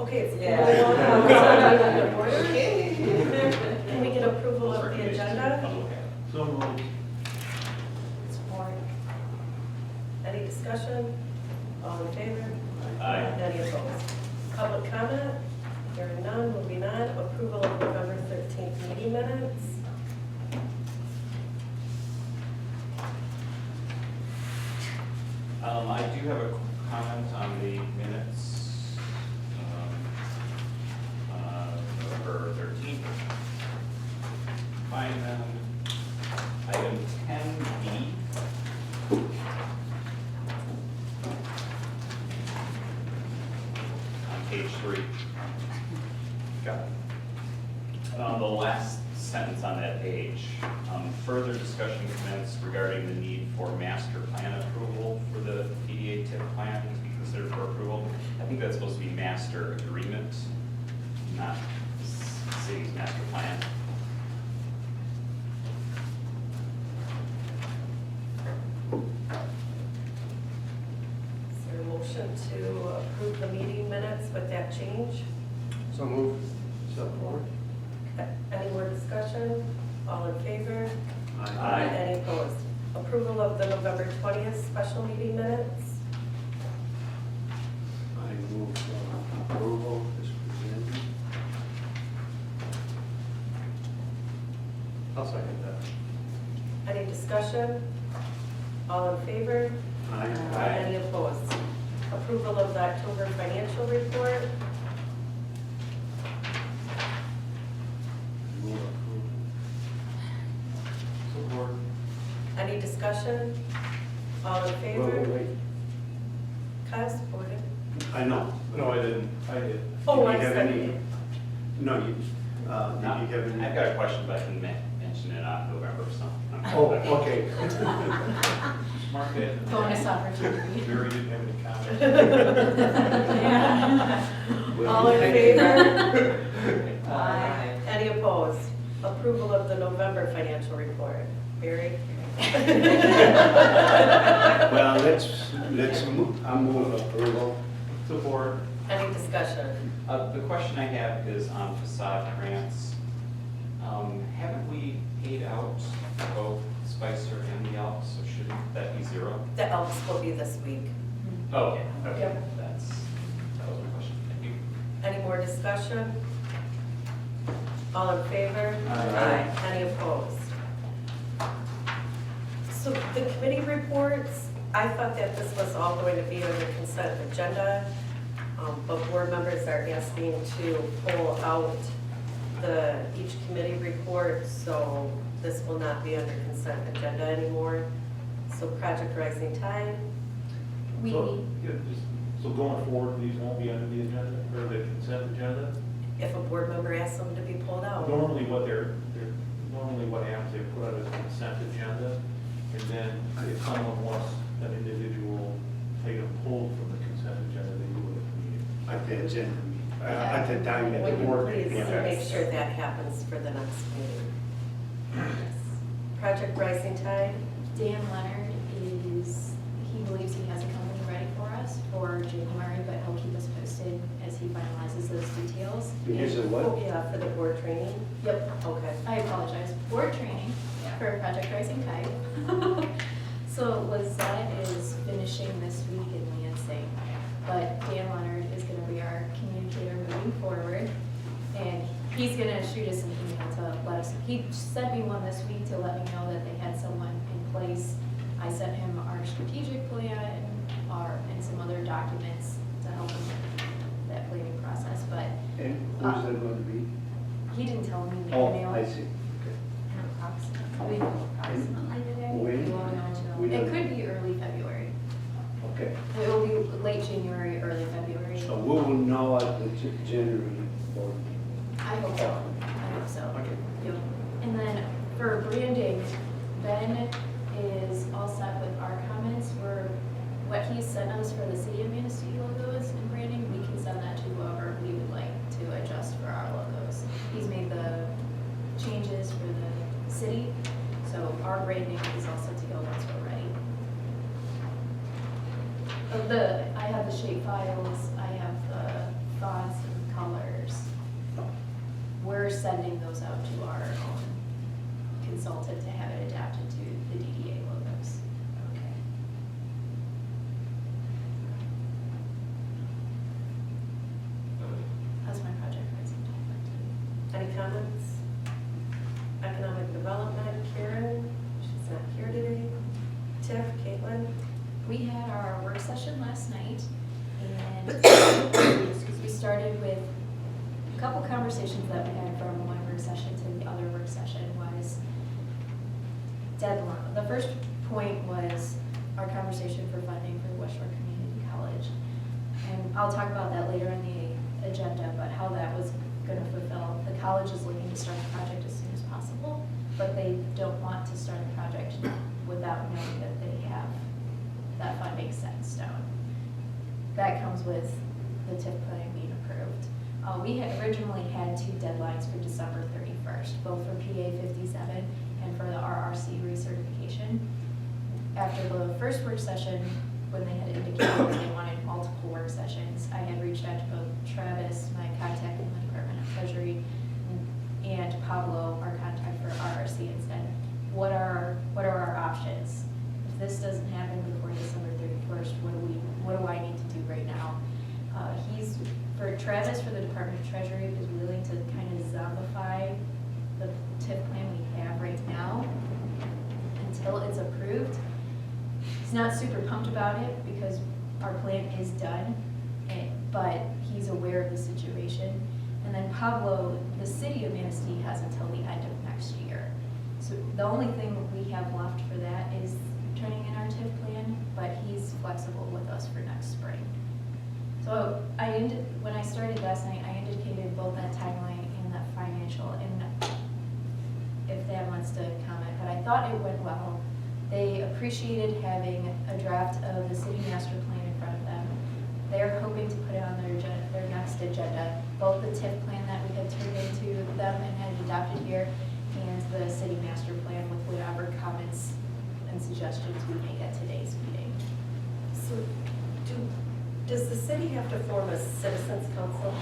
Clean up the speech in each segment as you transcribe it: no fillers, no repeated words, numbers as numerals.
Okay, it's Yeah. Can we get approval of the agenda? So moved. Support. Any discussion? All in favor? Aye. Any opposed? Public comment? Hearing none, moving on. Approval of November 13th meeting minutes. I do have a comment on the minutes. November 13th. Find them. Item 10B. On page 3. Got it. The last sentence on that page, further discussion commenced regarding the need for master plan approval for the PDA TIP plan to be considered for approval. I think that's supposed to be master agreement, not city's master plan. Is there a motion to approve the meeting minutes with that change? So moved. Support. Any more discussion? All in favor? Aye. Any opposed? Approval of the November 20th special meeting minutes? I move approval as presented. I'll second that. Any discussion? All in favor? Aye. Any opposed? Approval of the October financial report? Move approval. Support. Any discussion? All in favor? Wait. Kyle supported. I know. No, I didn't. I did. Oh, Did I you have said any? it. No, you, did you have any? I've got a question, but I can mention it on November or something. Oh, okay. Mark it. Bonus opportunity. Mary didn't have any comments. All in favor? Aye. Any opposed? Approval of the November financial report. Barry? Well, let's I'll move approval. Support. Any discussion? The question I have is on facade grants. Haven't we paid out both Spicer and the Elks, so shouldn't that be zero? The Elks will be this week. Okay, okay, Yep. that was my question, thank you. Any more discussion? All in favor? Aye. Any opposed? So the committee reports, I thought that this was all going to be on the consent agenda, but board members are asking to pull out each committee report, so this will not be under consent agenda anymore. So Project Rising Tide, So going forward, these won't be under the agenda, or the consent agenda? if a board member asks them to be pulled out. Normally what normally what happens, they put out a consent agenda, and then if someone wants an individual item pulled from the consent agenda, they do it at the meeting. At the agenda, at the time that Would the you board. please Yeah. make sure that happens for the next meeting? Project Rising Tide, Dan Leonard he believes he has a company ready for us for January, but he'll keep us posted as he finalizes those details. Because of oh what? yeah, for the board training? Yep, Okay. I apologize. Board training for Project Rising Tide. So Lizette is finishing this week in Lansing, but Dan Leonard is going to be our communicator moving forward. And he's going to shoot us an email to let us, he sent me one this week to let me know that they had someone in place. I sent him our strategic plan and some other documents to help him with that planning process, but And who's that going to be? he didn't tell me the Oh, email. I see. Approximately today. When? You won't know We until, it don't- could be early February. Okay. It will be late January, early February. So we will know at the January board meeting. I hope so. I hope so. Okay. Yep. And then for branding, Ben is all set with our comments for what he sent us for the city of Manistee logos and branding. We can send that to whoever we would like to adjust for our logos. He's made the changes for the city, so our branding is all set to go once we're ready. I have the shape files, I have the fonts and sending those out to our own consultant to have it adapted to the DDA logos. Okay. How's my project rising time? Any comments? Economic development, Karen, she's not here today. Tiff, Caitlin? We had our work session last night, and excuse me, started with a couple conversations that we had from one work session to the other work session was deadline. The first point was our conversation for funding for West Shore Community College. And I'll talk about that later in the agenda, but how that was gonna fulfill. The college is looking to start the project as soon as possible, but they don't want to start the project without knowing that they have that funding set in stone. That comes with the TIF plan being approved. We had originally had 2 deadlines for December 31st, both for PA 57 and for the RRC recertification. After the first work session, when they had indicated that they wanted multiple work sessions, I had reached out to both Travis, my contact in the Department of Treasury, and Pablo, our contact for RRC, and said, what are our options? If this doesn't happen before December 31st, what do I need to do right now? For Travis, for the Department of Treasury, is willing to kind of zombify the TIF plan we have right now until it's approved. He's not super pumped about it because our plan is done, but he's aware of the situation. And then Pablo, the city of Manistee has until the end of next year. So the only thing we have left for that is turning in our TIF plan, but he's flexible with us for next spring. So when I started last night, I indicated both that timeline and that financial, and if Thad wants to comment, but I thought it went well. They appreciated having a draft of the city master plan in front of them. They're hoping to put it on their next agenda, both the TIF plan that we had turned into them and had adopted here, and the city master plan with whatever comments and suggestions we make at today's meeting. So does the city have to form a citizens council?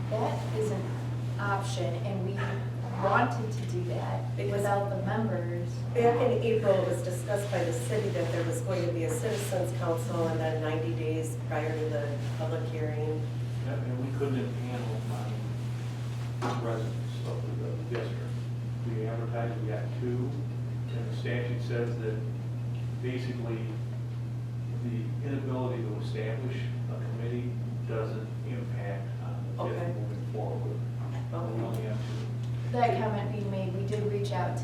That is an option, and we wanted to do that without the members. Back in April, it was discussed by the city that there was going to be a citizens council and then 90 days prior to the public hearing. Yeah, and we couldn't handle my residents of the district. We advertised, we got 2, and the statute says that basically the inability to establish a committee doesn't impact on the TIF Okay. moving forward. We only have 2. That comment being made, we did reach out to,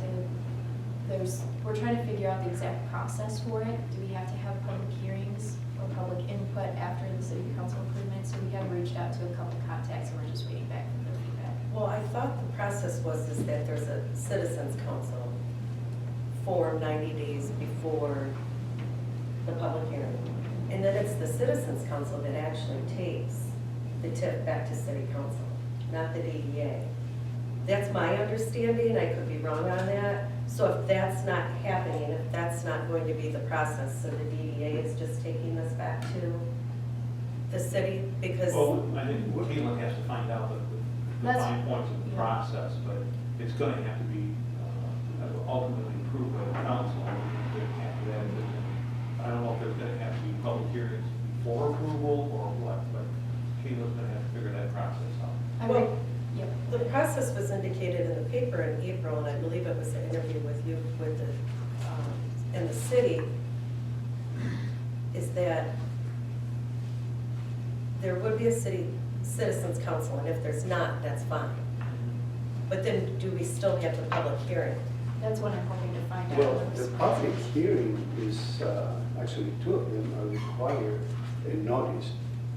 we're trying to figure out the exact process for it. Do we have to have public hearings or public input after the city council improvement? So we have reached out to a couple contacts and we're just waiting back for their feedback. Well, I thought the process was that there's a citizens council formed 90 days before the public hearing. And then it's the citizens council that actually takes the TIF back to city council, not the DDA. That's my understanding, I could be wrong on that. So if that's not happening, if that's not going to be the process, so the DDA is just taking this back to the city, because. Well, I think Caitlin has to find out the fine points of the process, but it's going to have to be ultimately approved by the council. After that, I don't know if there's going to have to be public hearings before approval or what, but Caitlin's going to have to figure that process out. Well, Yep. the process was indicated in the paper in April, and I believe it was an interview with you, with the, in the city, is that there would be a citizens council, and if there's not, that's fine. But then do we still have the public hearing? That's what I'm hoping to find out. Well, when the this public process- hearing is, actually 2 of them are required, a notice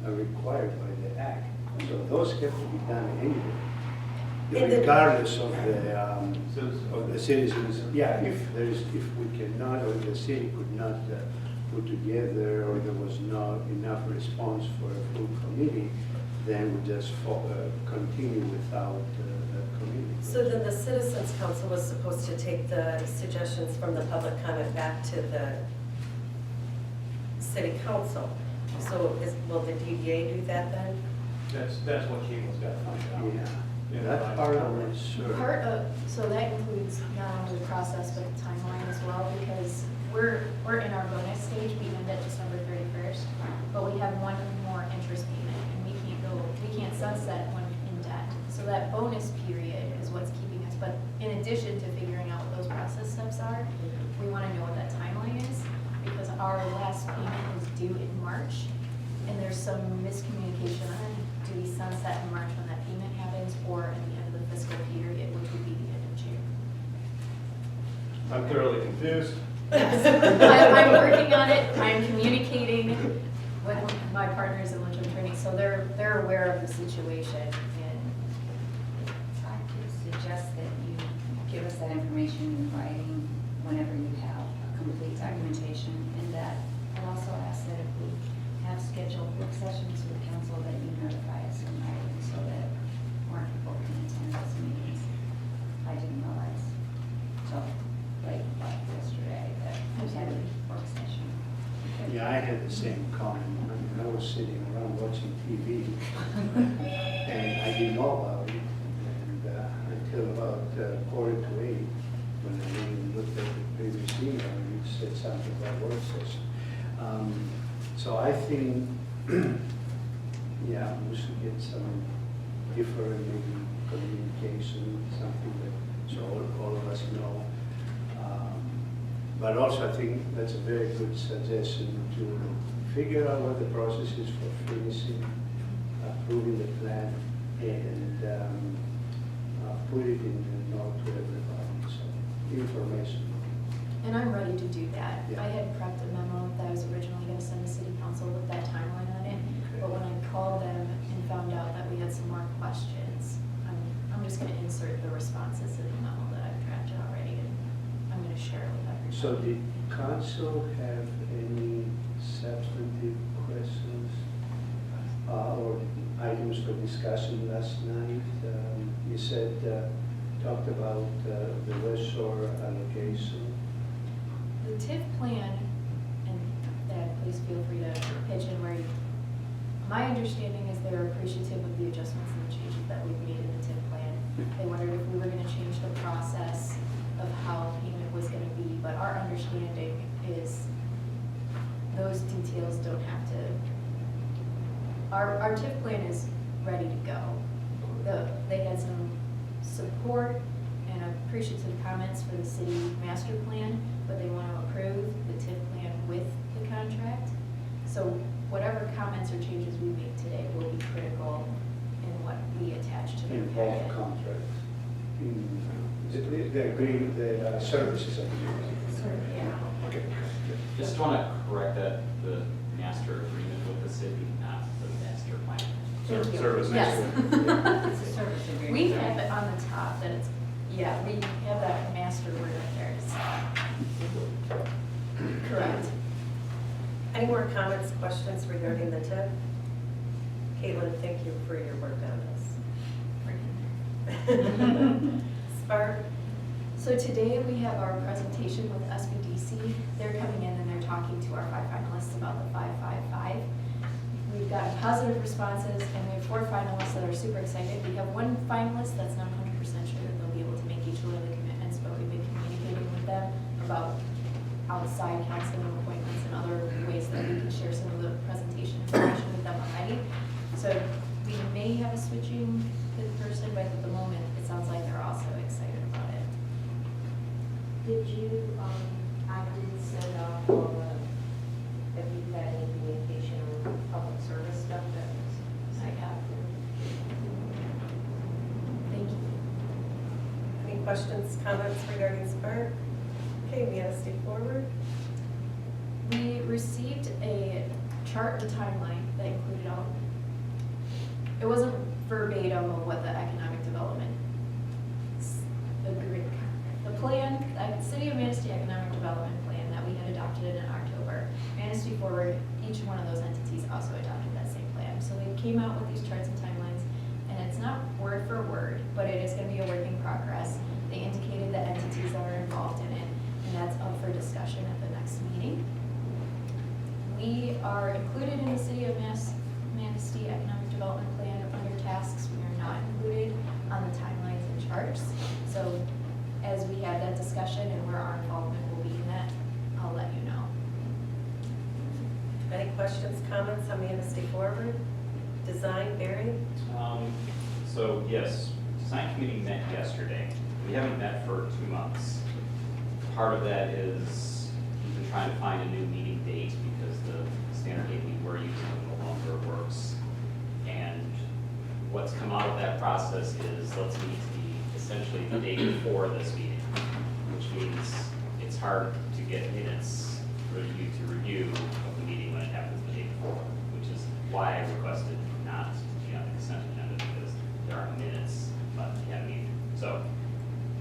are required by the act. So those have to be done anyway, And the- regardless of the Citizens. citizens. Yeah, if we cannot, or the city could not put together, or there was not enough response for a full committee, then we just continue without the committee. So then the citizens council was supposed to take the suggestions from the public comment back to the city council. So will the DDA do that then? That's what Caitlin's got to find out. Yeah. That part I'm not sure. Part of, so that includes not only the process, but the timeline as well, because we're in our bonus stage, we end at December 31st, but we have one more interest payment, and we can't sunset when in debt. So that bonus period is what's keeping us, but in addition to figuring out what those process steps are, we want to know what that timeline is, because our last payment is due in March, and there's some miscommunication on, do we sunset in March when that payment happens, or at the end of the fiscal period, which would be the end of June. I'm thoroughly confused. I'm working on it, I'm communicating with my partners in Untitled Attorney, so they're aware of the situation, and I could suggest that you give us that information in writing whenever you have a complete documentation, and that I'll also ask that if we have scheduled work sessions with council, that you notify us in writing so that more people can attend those meetings. I didn't realize, so, like yesterday, that we had a work session. Yeah, I had the same comment. I mean, I was sitting around watching TV, and I didn't know about it, and until about 7:45, when I went and looked at the previous email, it said something about work session. So I think, yeah, we should get some different maybe communication, something that, so all of us know. But also I think that's a very good suggestion to figure out what the process is for finishing, approving the plan, and put it in the note to everybody, so information. And I'm ready to do that. Yeah. I had prepped a memo that I was originally going to send to city council with that timeline on it, but when I called them and found out that we had some more questions, I'm just going to insert the responses in the memo that I've drafted already, and I'm going to share it with everybody. So did council have any substantive questions or items for discussion last night? You said, talked about the West Shore allocation. The TIF plan, and Dad, please feel free to pitch in where you, my understanding is they're appreciative of the adjustments and the changes that we've made in the TIF plan. They wondered if we were gonna change the process of how payment was gonna be, but our understanding is those details don't have to, our TIF plan is ready to go. They had some support and appreciative comments for the city master plan, but they want to approve the TIF plan with the contract. So whatever comments or changes we make today will be critical in what we attach to the Involved packet. contract. The agreement, the services agreement. Yeah. Okay. Just want to correct that, the master agreement with the city, not the master plan. Thank you. Service Yes. It's a service agreement. We have it on the top that it's, yeah, we have that master word right there. It's correct. Any more comments, questions regarding the TIP? Caitlin, thank you for your work on this. Spark? So today we have our presentation with SBDC. They're coming in and they're talking to our 5 finalists about the 555. We've got positive responses and we have 4 finalists that are super excited. We have 1 finalist that's not 100% sure that they'll be able to make each one of the commitments, but we've been communicating with them about outside counseling appointments and other ways that we can share some of the presentation information with them already. So we may have a switching person, but at the moment, it sounds like they're also excited about it. Did you, I did send off all the, if you've had any communication on public service stuff that was. I have. Thank you. Any questions, comments regarding Spark? Okay, Manistee forward. We received a chart and timeline that included all, it wasn't verbatim of what the economic development agreed. The plan, the City of Manistee Economic Development Plan that we had adopted in October, Manistee Forward, each one of those entities also adopted that same plan. So they came out with these charts and timelines, and it's not word for word, but it is going to be a work in progress. They indicated the entities that are involved in it, and that's up for discussion at the next meeting. We are included in the City of Manistee Economic Development Plan under tasks. We are not included on the comments on Manistee Forward? Design, Barry? So yes, design committee met yesterday. We haven't met for 2 months. Part of that is we've been trying to find a new meeting date because the standard date we were using no longer works. And what's come out of that process is let's meet essentially the day before this meeting, which means it's hard to get minutes for you to review of the meeting when it happens the day before, which is why I requested not to be on the consent agenda, because there aren't minutes, but you have a meeting. So,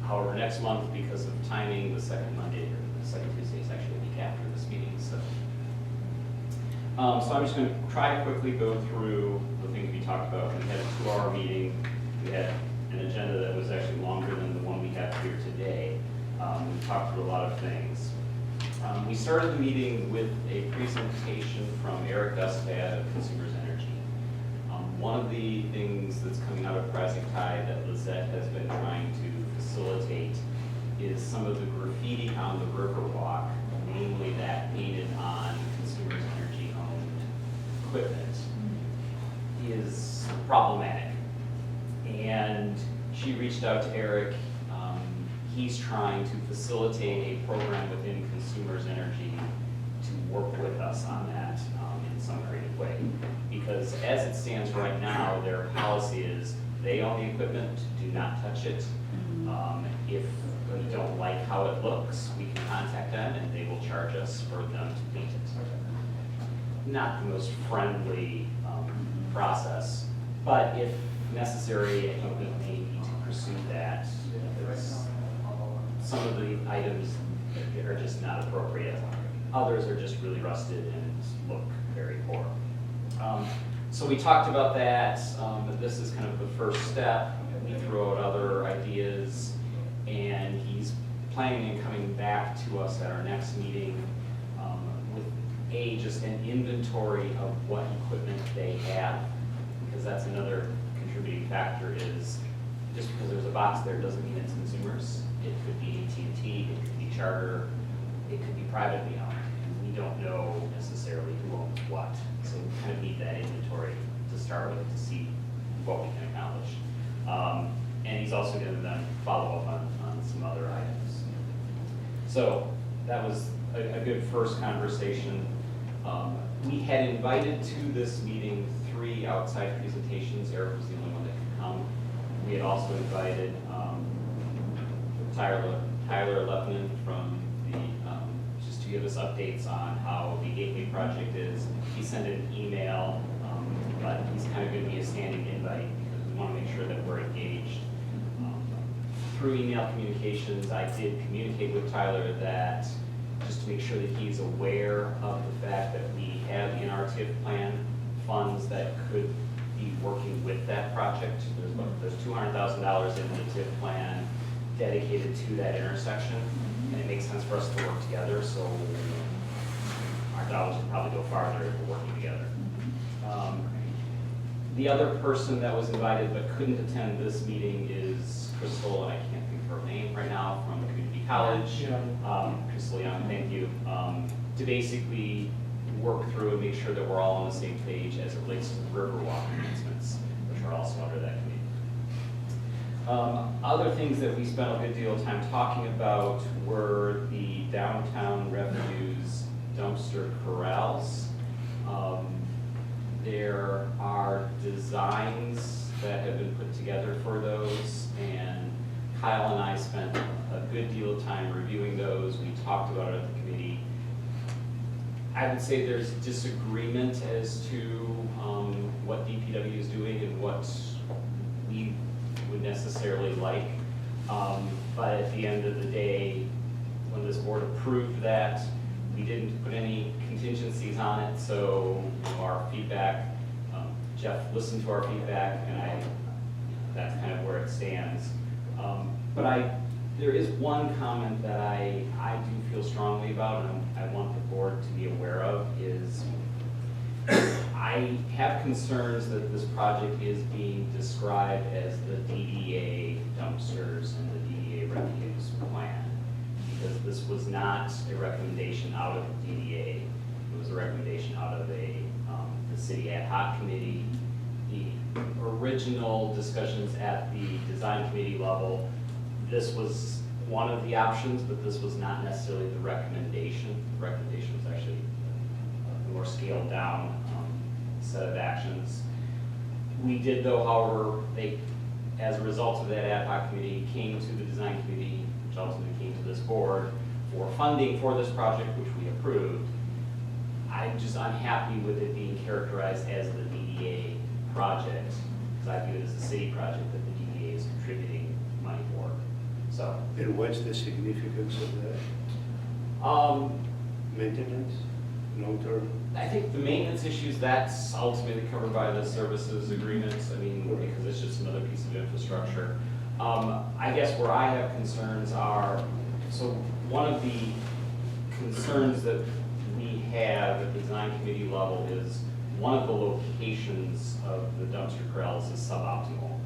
however, next month, because of timing, the second Monday or the second Tuesday is actually a week after this meeting. So I'm just going to try to quickly go through the things we talked about. We had a 2-hour meeting. We had an agenda that was actually longer than the one we have here today. We talked through a lot of things. We started the meeting with a presentation from Eric Dustad of Consumers Energy. One of the things that's coming out of Rising Tide that Lizette has been trying to facilitate is some of the graffiti on the Riverwalk, namely that painted on Consumers Energy owned equipment, is problematic. And she reached out to Eric. He's trying to facilitate a program within Consumers Energy to work with us on that in some creative way. Because as it stands right now, their policy is they own the equipment, do not touch it. If we don't like how it looks, we can contact them and they will charge us for them to paint it. Not the most friendly process, but if necessary, I think we may need to pursue that. Some of the items are just not appropriate. Others are just really rusted and look very poor. So we talked about that, but this is kind of the first step. We threw out other ideas, and he's planning on coming back to us at our next meeting with just an inventory of what equipment they have, because that's another contributing factor is just because there's a box there doesn't mean it's consumers. It could be AT&T, it could be Charter, it could be privately owned. We don't know necessarily who owns what, so we kind of need that inventory to start with to see what we can accomplish. And he's also going to then follow up on some other items. So that was a good first conversation. We had invited to this meeting 3 outside presentations. Eric was the only one that could come. We had also invited Tyler Lebanon from the, just to give us updates on how the Gateway project is. He sent an email, but he's kind of going to be a standing invite because we want to make sure that we're engaged. Through email communications, I did communicate with Tyler that just to make sure that he's aware of the fact that we have in our TIF plan funds that could be working with that project. There's $200,000 in the TIF plan dedicated to that intersection, and it makes sense for us to work together, so our dollars would probably go farther if we're working together. The other person that was invited but couldn't attend this meeting is Crystal, and I can't think of her name right now, from community college. Crystal Young, thank you. To basically work through and make sure that we're all on the same page as it relates to the Riverwalk enhancements, which are also under that committee. Other things that we spent a good deal of time talking about were the downtown refuse dumpster corrals. There are designs that have been put together for those, and Kyle and I spent a good deal of time reviewing those. We talked about it at the committee. I would say there's disagreement as to what DPW is doing and what we would necessarily like. But at the end of the day, when this board approved that, we didn't put any contingencies on it, so our feedback, Jeff listened to our feedback, and that's kind of where it stands. But there is one comment that I do feel strongly about, and I want the board to be aware of, is I have concerns that this project is being described as the DDA dumpsters and the DDA refuse plan, because this was not a recommendation out of the DDA. It was a recommendation out of the the city ad hoc committee, the original discussions at the design committee level. This was one of the options, but this was not necessarily the recommendation. The recommendation was actually a more scaled down set of actions. We did though, however, as a result of that ad hoc committee, came to the design committee, which ultimately came to this board, for funding for this project, which we approved. I'm just unhappy with it being characterized as the DDA project, because I view it as a city project that the DDA is contributing money for. So, And what's the significance of that? Maintenance, long-term? I think the maintenance issues, that's ultimately covered by the services agreements, I mean, because it's just another piece of infrastructure. I guess where I have concerns are, so one of the concerns that we have at the design committee level is one of the locations of the dumpster corrals is suboptimal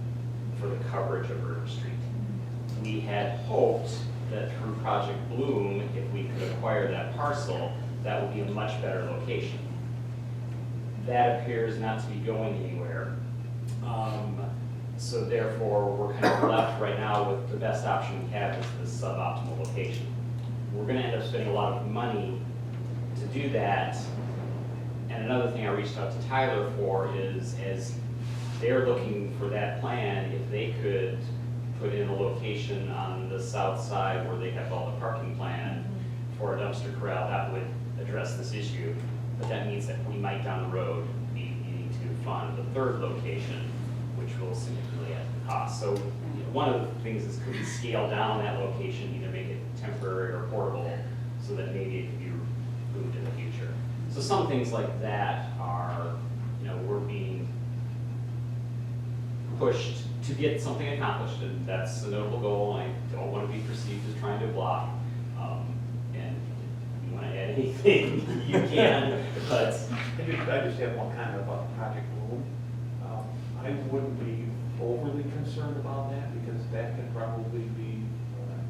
for the coverage of River Street. We had hoped that through Project Bloom, if we could acquire that parcel, that would be a much better location. That appears not to be going anywhere. So therefore, we're kind of left right now with the best option we have is this suboptimal location. We're gonna end up spending a lot of money to do that. And another thing I reached out to Tyler for is, as they're looking for that plan, if they could put in a location on the south side where they have all the parking plan for a dumpster corral, that would address this issue. But that means that we might down the road be needing to fund the third location, which will significantly add to the cost. So one of the things is, could we scale down that location, either make it temporary or portable, so that maybe it could be moved in the future. So some things like that are, we're being pushed to get something accomplished, and that's a notable goal. I don't want to be perceived as trying to block. And if you want to add anything, you can, but. I just have one comment about Project Bloom. I wouldn't be overly concerned about that, because that can probably be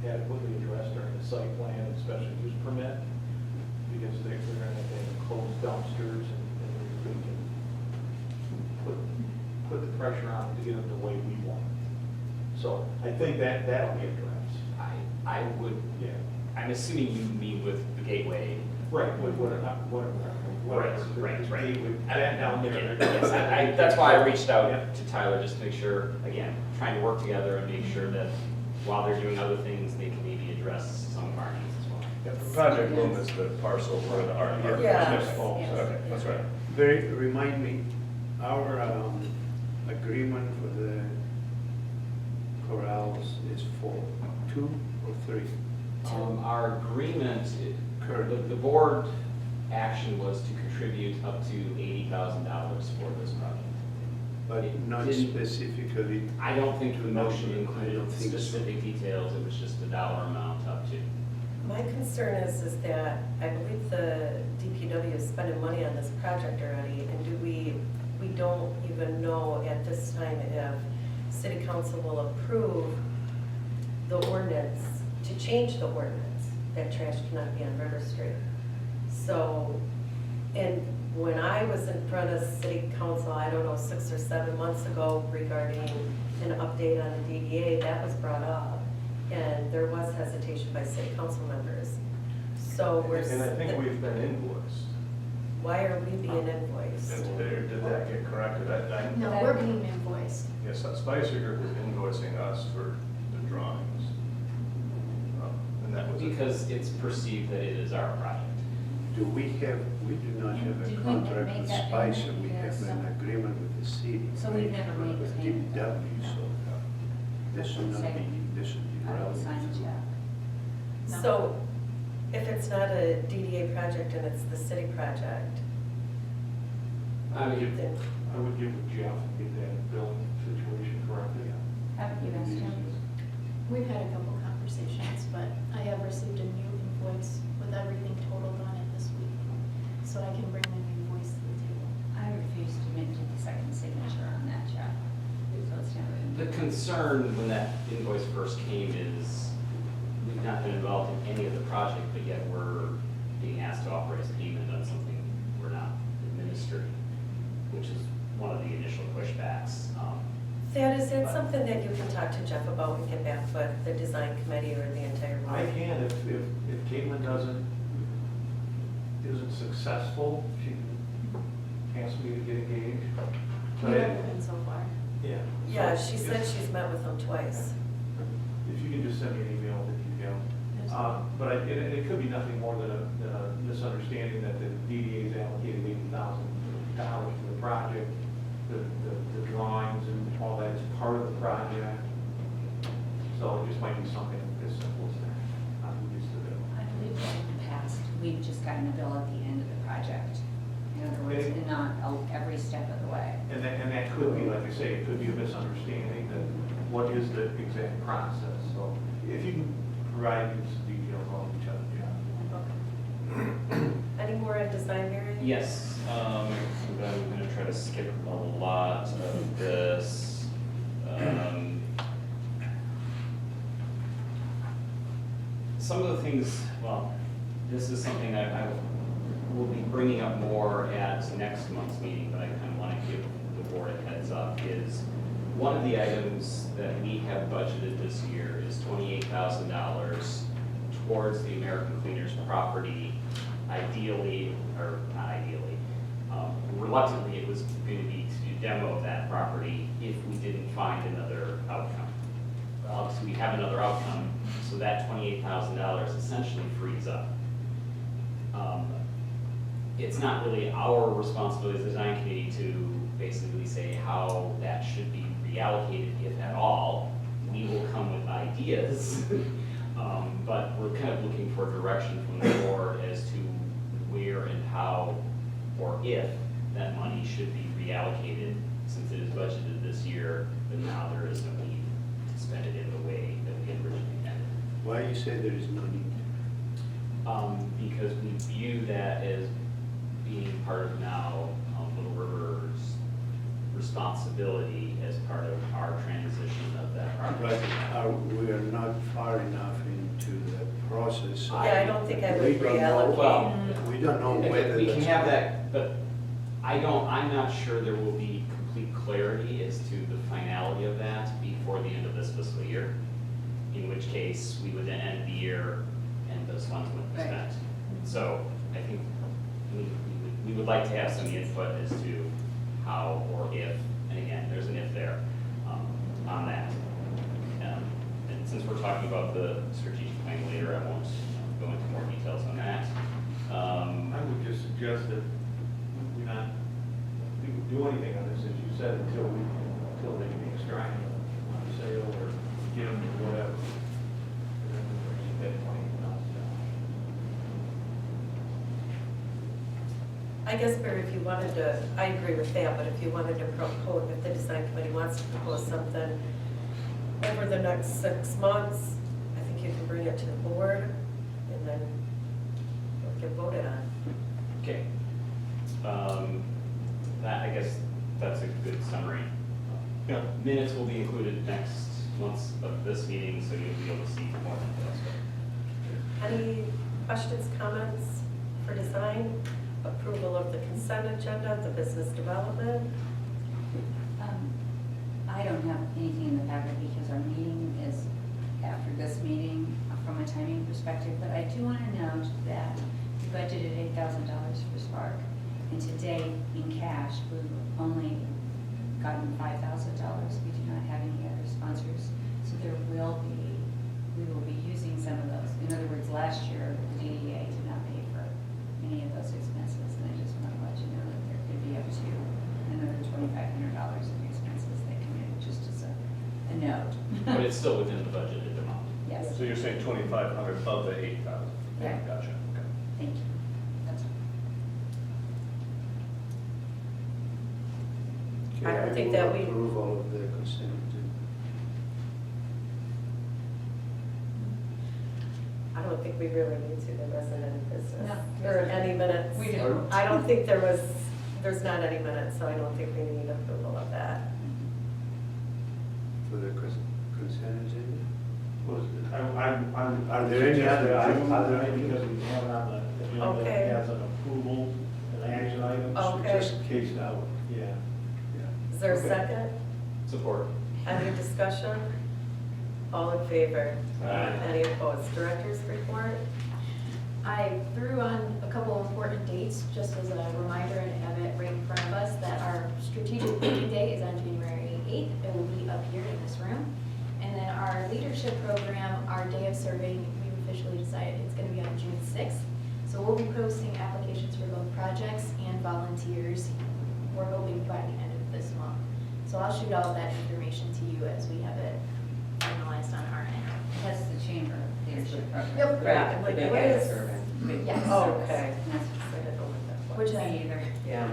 adequately addressed during the site plan and special use permit, because they're going to have enclosed dumpsters, and we can put the pressure on to get them the way we want. So I think that'll be addressed. I would, Yeah. I'm assuming you mean with the gateway. Right, whatever. Right. With that down there. Yes, that's why I reached Yeah. out to Tyler, just to make sure, again, trying to work together and make sure that while they're doing other things, they can maybe address some of our needs as well. Yeah, Project Bloom is the parcel where the art. Yeah. Okay, that's right. Remind me, our agreement for the corrals is for 2 or 3? Our agreement, Current. the board action was to contribute up to $80,000 for this project. But It not didn't- specifically. I don't think the motion I don't included think so. specific details, it was just a dollar amount up to. My concern is that I believe the DPW is spending money on this project already, and we don't even know at this time if city council will approve the ordinance, to change the ordinance, that trash cannot be on River Street. So, and when I was in front of city council, I don't know, 6 or 7 months ago regarding an update on the DDA, that was brought up. And there was hesitation by city council members. So we're. And I think we've been invoiced. Why are we being invoiced? Did that get corrected? No, we're being invoiced. Yes, Spicer Group was invoicing us for the drawings. And that was. Because it's perceived that it is our project. We do not have Did a we contract make with that Spicer, payment? we have Yes. an agreement with the city. So we've never made With the payment? DPW, so this should not be, this should be I would relevant. sign a check. No. So if it's not a DDA project and it's the city project, I mean, then I would get with Jeff and get that billing situation corrected. Haven't you asked him? We've had a couple conversations, but I have received a new invoice with everything totaled on it this week, so I can bring the invoice to the table. I refuse to make the second signature on that check. So it's never been. the concern when that invoice first came is we've not been involved in any of the project, but yet we're being asked to authorize payment on something we're not administering. which is one of the initial pushbacks. Thad, is that something that you can talk to Jeff about and get back with the design committee or the entire board? I can, if Caitlin isn't successful, she can ask me to get engaged. We have been so far. Yeah. Yeah, So she said she's met with them twice. If you can just send me an email with the detail. But it could be nothing more than a misunderstanding that the DDA's allocated $80,000 to the project, the drawings and all that is part of the project. So it just might be something as simple as that. I'm used to it. I believe that in the past, we've just gotten a bill at the end of the project. In other words, Okay. not every step of the way. And that could be, like I say, it could be a misunderstanding that what is the exact process. So if you can provide me some details on each other, yeah. Any more on design, Mary? Yes, I'm gonna try to skip a lot of this. Some of the things, well, this is something I will be bringing up more at next month's meeting, but I kind of want to give the board a heads up, is one of the items that we have budgeted this year is $28,000 towards the American Cleaners property. Ideally, or not ideally, reluctantly, it was going to be to demo that property if we didn't find another outcome. Obviously, we have another outcome, so that $28,000 essentially frees up. It's not really our responsibility as the design committee to basically say how that should be reallocated, if at all. We will come with ideas, but we're kind of looking for direction from the board as to where and how, or if, that money should be reallocated, since it is budgeted this year, but now there is no need to spend it in the way that we had originally intended. Why you say there is no need? Because we view that as being part of now Little River's responsibility as part of our transition of that property. But we are not far enough into the process. So Yeah, I don't think I would we don't know- reallocate. We don't know whether. We can that's- have that, but I'm not sure there will be complete clarity as to the finality of that before the end of this fiscal year. In which case, we would then end the year and those funds would be Right. spent. So I think we would like to have some input as to how or if, and again, there's an if there, on that. And since we're talking about the strategic plan later, I won't go into more details on that. I would just suggest that we not do anything on this, as you said, until they can extract on sale or get them or whatever. And then we'll bring that $28,000. I guess, Barry, if you wanted to, I agree with that, but if you wanted to propose, if the design committee wants to propose something over the next 6 months, I think you can bring it to the board and then it'll get voted on. Okay. I guess that's a good summary. Yeah. Minutes will be included next month's of this meeting, so you'll be able to see more details. Any questions, comments for design? Approval of the consent agenda, the business development? I don't have anything in the packet because our meeting is after this meeting from a timing perspective, but I do want to note that we budgeted $8,000 for Spark, and today in cash, we've only gotten $5,000. We do not have any other sponsors, so we will be using some of those. In other words, last year, the DDA did not pay for any of those expenses, and I just want to let you know that there could be up to another $2,500 in expenses that come in, just as a note. But it's still within the budgeted amount. Yes, So you're saying 2,500 of the 8,000? Yeah. Gotcha, okay. thank you. That's all. I don't Okay, think move that we- approval of the consent agenda. I don't think we really need to, there wasn't any business. No. Or any minutes. We do. I don't think there's not any minutes, so I don't think we need approval of that. For the consent agenda? Are there any other items? Because we have it on the agenda Okay. as an approval, an action item. Okay. Just cased out. Yeah. Is there a Okay. second? Support. Any discussion? All in favor? Aye. Any opposed? Director's report? I threw on a couple of important dates, just as a reminder and have it right in front of us, that our strategic meeting day is on January 8th. It will be up here in this room. And then our leadership program, our day of serving, we've officially decided it's gonna be on June 6th. So we'll be posting applications for both projects and volunteers. We're hoping by the end of this month. So I'll shoot all that information to you as we have it finalized on our end. That's the chamber leadership program. Yep. Right, like, what is? Yes. Oh, okay. That's I didn't know what that was. Which I me either. Yeah.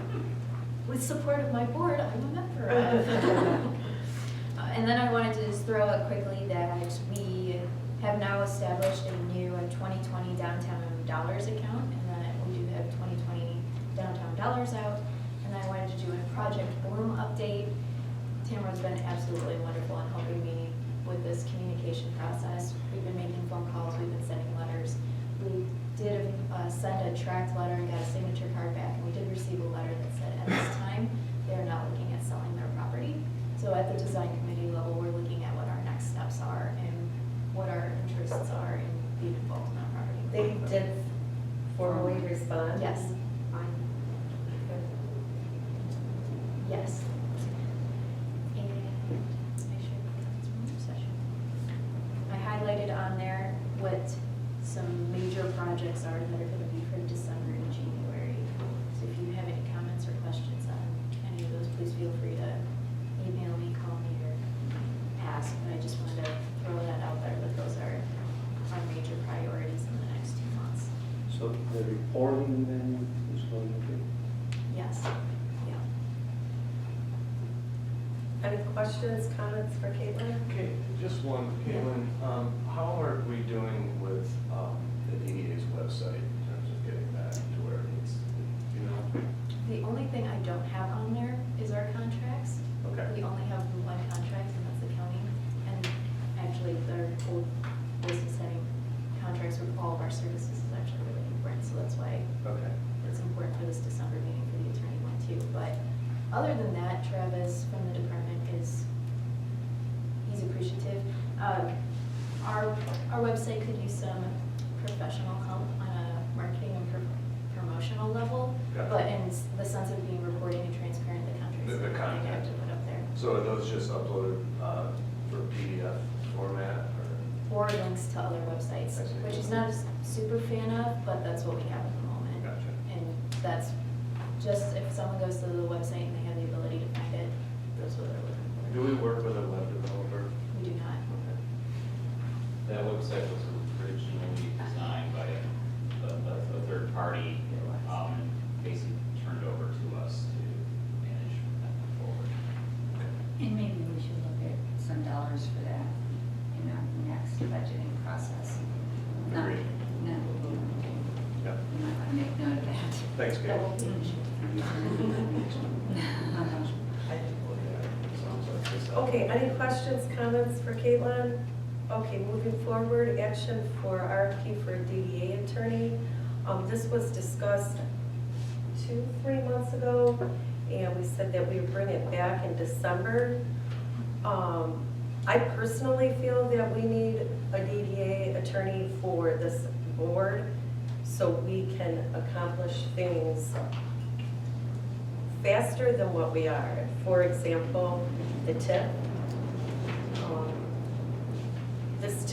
with support of my board, I'm a member of. And then I wanted to just throw out quickly that we have now established a new 2020 downtown dollars account, and that we do have 2020 downtown dollars out. And then I wanted to do a Project Bloom update. Tamara's been absolutely wonderful in helping me with this communication process. We've been making phone calls, we've been sending letters. We did send a tracked letter and got a signature card back, and we did receive a letter that said at this time, they are not looking at selling their property. So at the design committee level, we're looking at what our next steps are and what our interests are in being involved in that property. They did formally respond? Yes, Fine. yes. And make sure that's from the session. I highlighted on there what some major projects are that are gonna be for December and January. So if you have any comments or questions on any of those, please feel free to email me, call me, or ask. But I just wanted to throw that out there, that those are our major priorities in the next 2 months. So the reporting then is going to be, Yes, yeah. Any questions, comments for Caitlin? Okay, just one, Caitlin, how are we doing with the DDA's website in terms of getting that to where it needs to be, you know? The only thing I don't have on there is our contracts. Okay. We only have one contract, and that's the county. And actually, their old business having contracts with all of our services is actually really important. So that's why Okay. it's important for this December meeting for the attorney one too. But other than that, Travis from the department he's appreciative. Our website could use some professional help on a marketing and promotional level. Gotcha. But in the sense of being reporting and transparent, the contracts The that we have content. to put up there. So are those just uploaded for PDF format or? Or links to other websites, I see. which is not a super fan of, but that's what we have at the moment. Gotcha. And that's just, if someone goes to the website and they have the ability to find it, that's what they're looking for. Do we work with a web developer? We do not. That website was originally designed by a third party, and basically turned over to us to manage that forward. And maybe we should look at some dollars for that in our next budgeting process. No, Agreed. no, Yep. we might want to make note of that. Thanks, That Caitlin. won't be an issue. Okay, any questions, comments for Caitlin? Okay, moving forward, action for RFP for a DDA attorney. This was discussed 2-3 months ago, and we said that we would bring it back in December. I personally feel that we need a DDA attorney for this board so we can accomplish things faster than what we are. For example, the TIF. This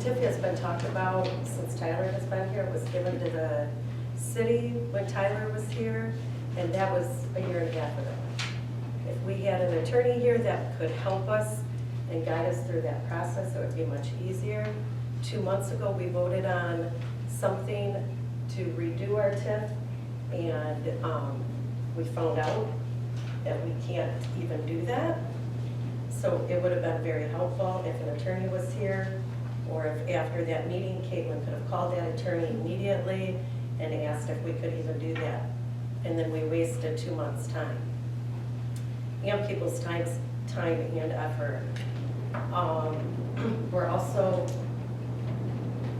TIF has been talked about since Tyler has been here. It was given to the city when Tyler was here, and that was a year and a half ago. If we had an attorney here that could help us and guide us through that process, it would be much easier. 2 months ago, we voted on something to redo our TIF, and we found out that we can't even do that. So it would have been very helpful if an attorney was here, or if after that meeting, Caitlin could have called that attorney immediately and asked if we could even do that. And then we wasted 2 months' time. And people's time and effort. We're also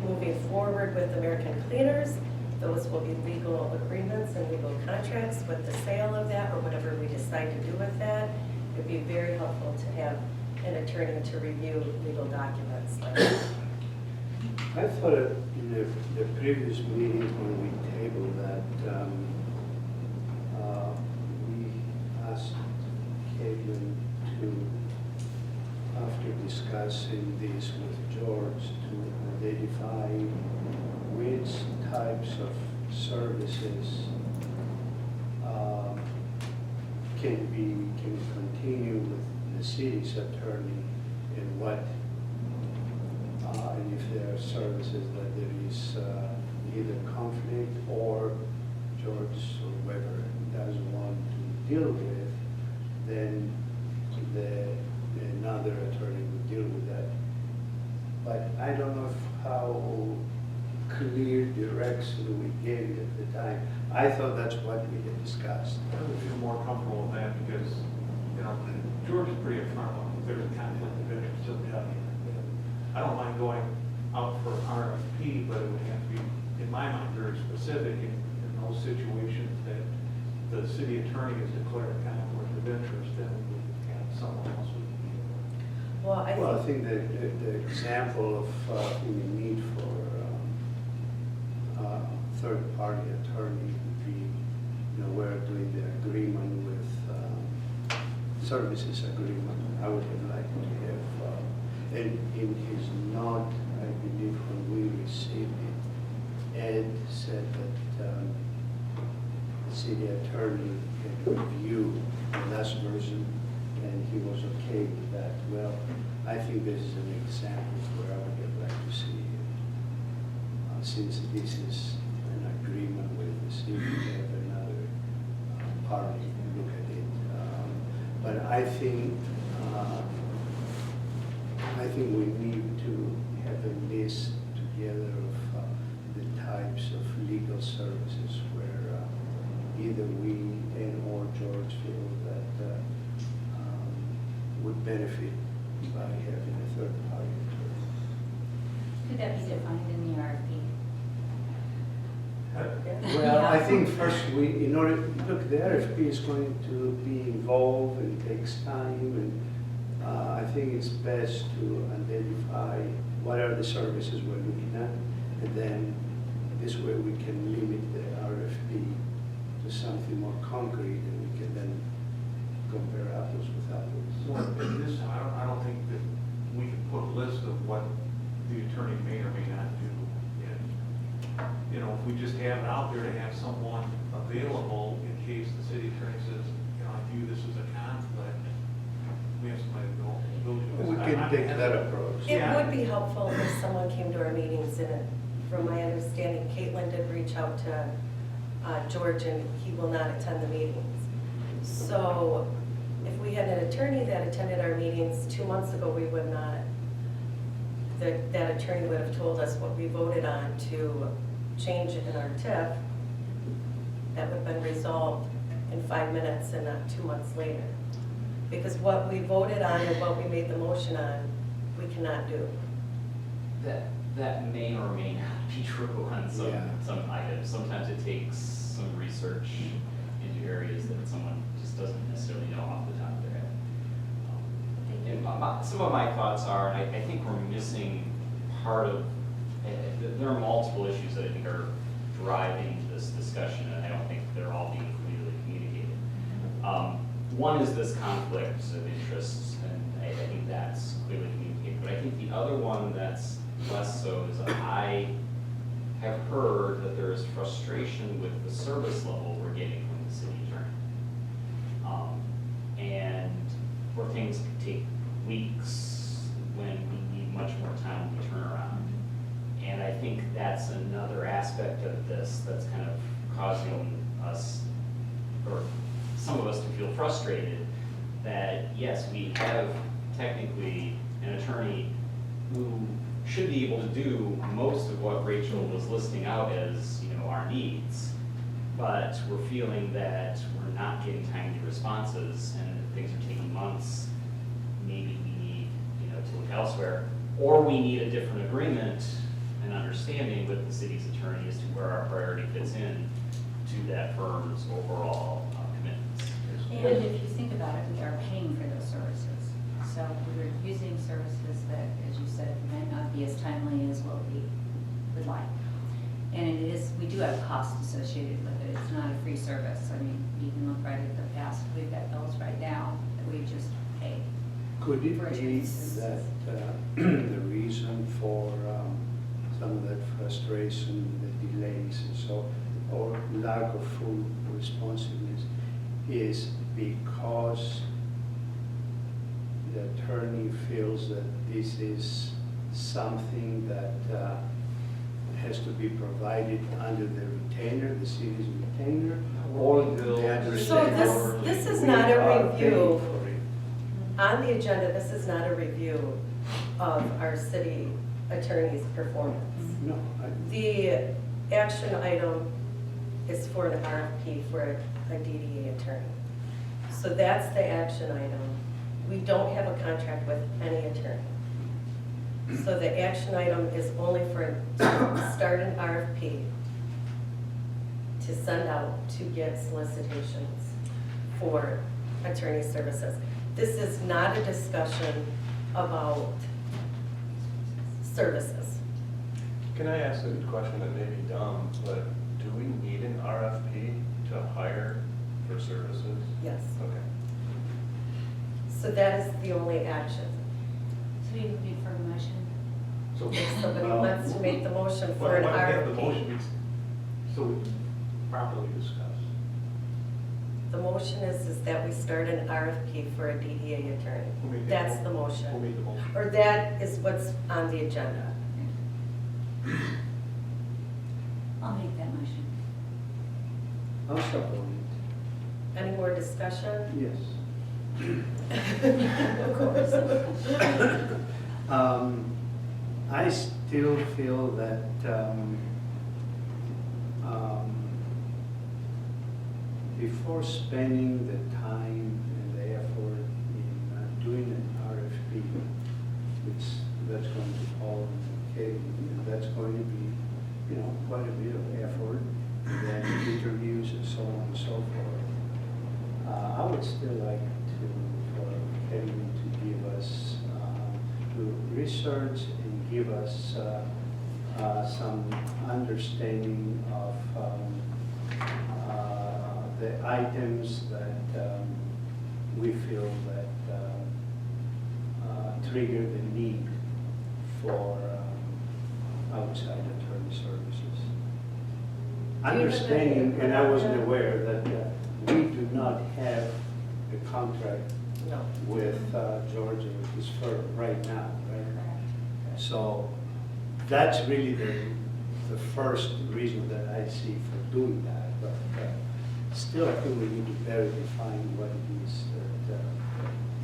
moving forward with American Cleaners, those will be legal agreements and legal contracts with the sale of that or whatever we decide to do with that. It'd be very helpful to have an attorney to review legal documents like that. I thought in the previous meetings when we tabled that, we asked Caitlin to, after discussing this with George, to identify which types of services can continue with the city's attorney and what, and if there are services that there is either conflict or George or whoever doesn't want to deal with, then another attorney would deal with that. But I don't know how clear direction we gave it at the time. I thought that's what we had discussed. I would feel more comfortable with that because, George is pretty upfront about if there's a conflict of interest, he'll tell you. I don't mind going out for RFP, but it would have to be, in my mind, very specific in those situations that the city attorney has declared a conflict of interest, then we would have someone else we can deal with. Well, I think the example of the need for third-party attorney would be, we're doing the agreement with services agreement. I would have liked to have, and in his note, I believe when we received it, Ed said that the city attorney had reviewed the last version and he was okay with that. Well, I think this is an example where I would have liked to see, since this is an agreement with the city, we have another party look at it. But I think we need to have a list together of the types of legal services where either we and or George feel that would benefit by having a third party attorney. Could that be defined in the RFP? Well, I think first in order, look, the RFP is going to be involved and takes time, and I think it's best to identify what are the services we're looking at, and then this way we can limit the RFP to something more concrete, and we can then compare apples with apples. So in this, I don't think that we can put a list of what the attorney may or may not do. And, if we just have it out there to have someone available in case the city attorney says, I view this as a conflict, we have somebody to go to. We can take that approach. It Yeah. would be helpful if someone came to our meetings, and from my understanding, Caitlin did reach out to George, and he will not attend the meetings. So if we had an attorney that attended our meetings 2 months ago, we would not, that attorney would have told us what we voted on to change in our TIF. That would have been resolved in 5 minutes and not 2 months later. Because what we voted on and what we made the motion on, we cannot do. That may or may not be true on some items. Sometimes it takes some research into areas that someone just doesn't necessarily know off the top of their head. And some of my thoughts are, I think we're missing part of, there are multiple issues that I think are driving this discussion, and I don't think they're all being clearly communicated. One is this conflict of interests, and I think that's clearly communicated. But I think the other one that's less so is that I have heard that there is frustration with the service level we're getting from the city attorney. And where things could take weeks when we need much more time to turn around. And I think that's another aspect of this that's kind of causing us, or some of us, to feel frustrated that, yes, we have technically an attorney who should be able to do most of what Rachel was listing out as, our needs, but we're feeling that we're not getting timely responses and things are taking months. Maybe we need, to look elsewhere, or we need a different agreement an understanding with the city's attorney as to where our priority fits in to that firm's overall commitments. And if you think about it, we are paying for those services. So we're using services that, as you said, may not be as timely as what we would like. And it is, we do have costs associated with it. It's not a free service. I mean, you can look right at the past. We've got bills right now that we just paid. Could it For be instance. that the reason for some of that frustration, the delays and so, or lack of full responsiveness is because the attorney feels that this is something that has to be provided under the retainer, the city's retainer, or the address. So this is not a review. For it. On the agenda, this is not a review of our city attorney's performance. No, The action item is for an RFP for a DDA attorney. So that's the action item. We don't have a contract with any attorney. So the action item is only for, to start an RFP, to send out to get solicitations for attorney services. This is not a discussion about services. Can I ask a question that may be dumb, but do we need an RFP to hire for services? Yes. Okay. So that is the only action. So you would be for a motion? So If somebody wants to make the motion for an why don't we have the RFP. motion so we can properly discuss? The motion is that we start an RFP for a DDA Who attorney. made that That's the Who motion. made the motion? Or that is what's on the agenda. I'll make that motion. I'll support Any more discussion? it, yes. Of course. I still feel that before spending the time and the effort in doing an RFP, that's going to fall on Katie, and that's going to be, quite a bit of effort, and then interviews and so on and so forth. I would still like for Kevin to give us, to research and give us some understanding of the items that we feel that trigger the need for outside attorney services. Understanding, and I wasn't aware that we do not have a contract No. with Georgia, with his firm right now, right? So that's really the first reason that I see for doing that, but still I think we need to better define what it is that,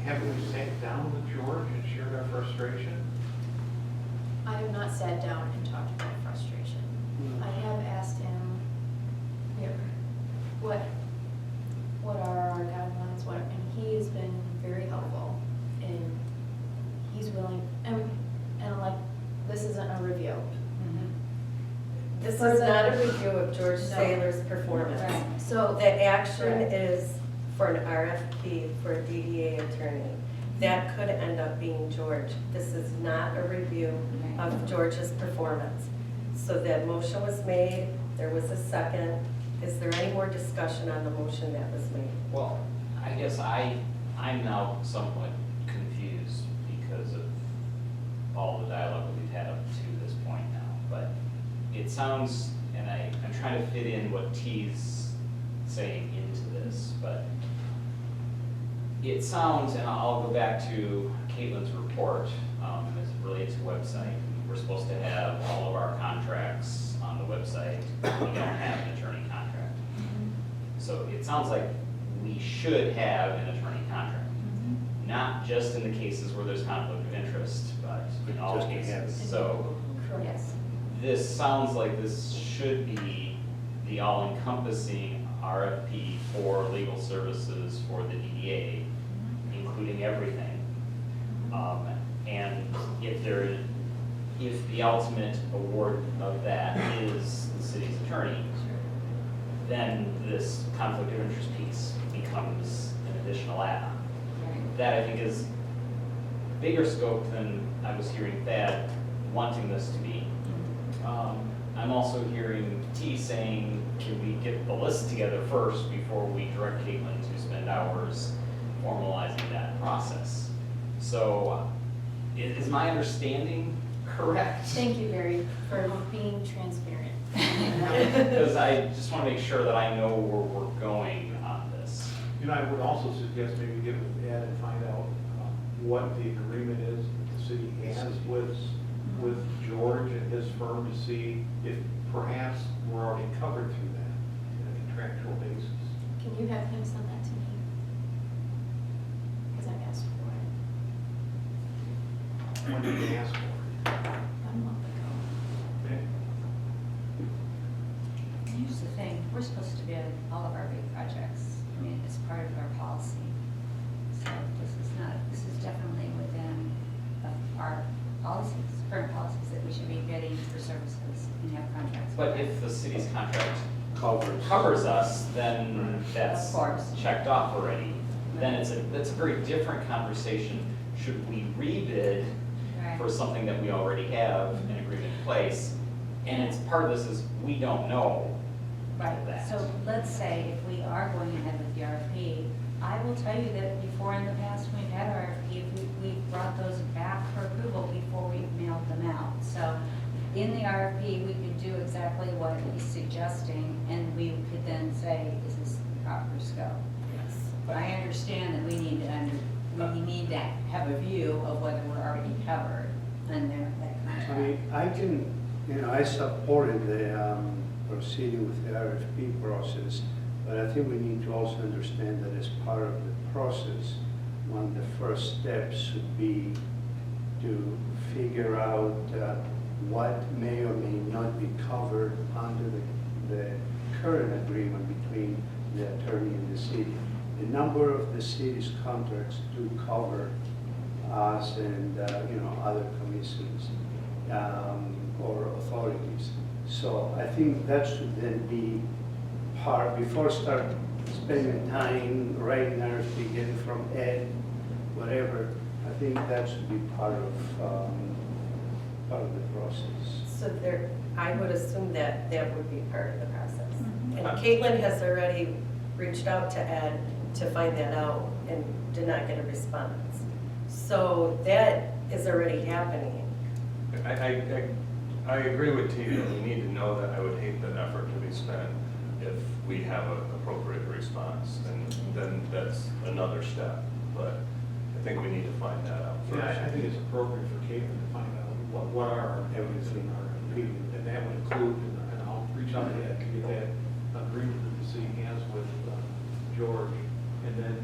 Haven't we sat down with George and shared our frustration? I have not sat down and talked about frustration. I have asked him, what are our guidelines, and he has been very helpful, and he's willing, and I'm like, this isn't a review. This is not a review of George No. Saylor's performance. Right. So, The action Right. is for an RFP for a DDA attorney. That could end up being George. This is not a review of George's performance. So that motion was made, there was a second. Is there any more discussion on the motion that was made? Well, I guess I'm now somewhat confused because of all the dialogue that we've had up to this point now. But it sounds, and I'm trying to fit in what T's saying into this, but it sounds, and I'll go back to Caitlin's report as it relates to website. We're supposed to have all of our contracts on the website. We don't have an attorney contract. So it sounds like we should have an attorney contract. Not just in the cases where there's conflict of interest, but in all Just to have cases. it. So Yes. this sounds like this should be the all-encompassing RFP for legal services for the DDA, including everything. And if if the ultimate award of that is the city's attorney, then this conflict of interest piece becomes an additional add-on. Right. That I think is bigger scope than I was hearing Thad wanting this to be. I'm also hearing T saying, can we get the list together first before we direct Caitlin to spend hours formalizing that process? So is my understanding correct? Thank you, Barry, for being transparent. Because I just want to make sure that I know where we're going on this. You know, I would also suggest maybe get with Ed and find out what the agreement is that the city has with George and his firm to see if perhaps we're already covered through that in a contractual basis. Can you have him send that to me? Because I've asked for it When did they ask for it? about a month ago. Okay. Here's the thing, we're supposed to bid all of our big projects. I mean, it's part of our policy. So this is definitely within our policies, current policies, that we should be bidding for services and have contracts. But if the city's contract Covers. covers us, then that's Of course. checked off already. Then that's a very different conversation. Should we rebid Right. for something that we already have an agreement in place? And it's part of this is we don't know Right, that. so let's say if we are going ahead with the RFP, I will tell you that before in the past, we've had RFP, we brought those back for approval before we mailed them out. So in the RFP, we could do exactly what he's suggesting, and we could then say, is this the proper scope? Yes. I understand that we need to have a view of whether we're already covered under that I contract. mean, I can, I supported the proceeding with the RFP process, but I think we need to also understand that as part of the process, one of the first steps should be to figure out what may or may not be covered under the current agreement between the attorney and the city. A number of the city's contracts do cover us and, other commissions or authorities. So I think that should then be part, before start spending time writing RFP, getting from Ed, whatever, I think that should be part of the process. So there, I would assume that that would be part of the process. Mhm. And Caitlin has already reached out to Ed to find that out and did not get a response. So that is already happening. I agree with T that we need to know that. I would hate that effort to be spent if we have an appropriate response, and then that's another step. But I think we need to find that out first. Yeah, I think it's appropriate for Caitlin to find out what are our everything, our RFP, and that would include, and I'll reach out to Ed to get that agreement that the city has with George, and then,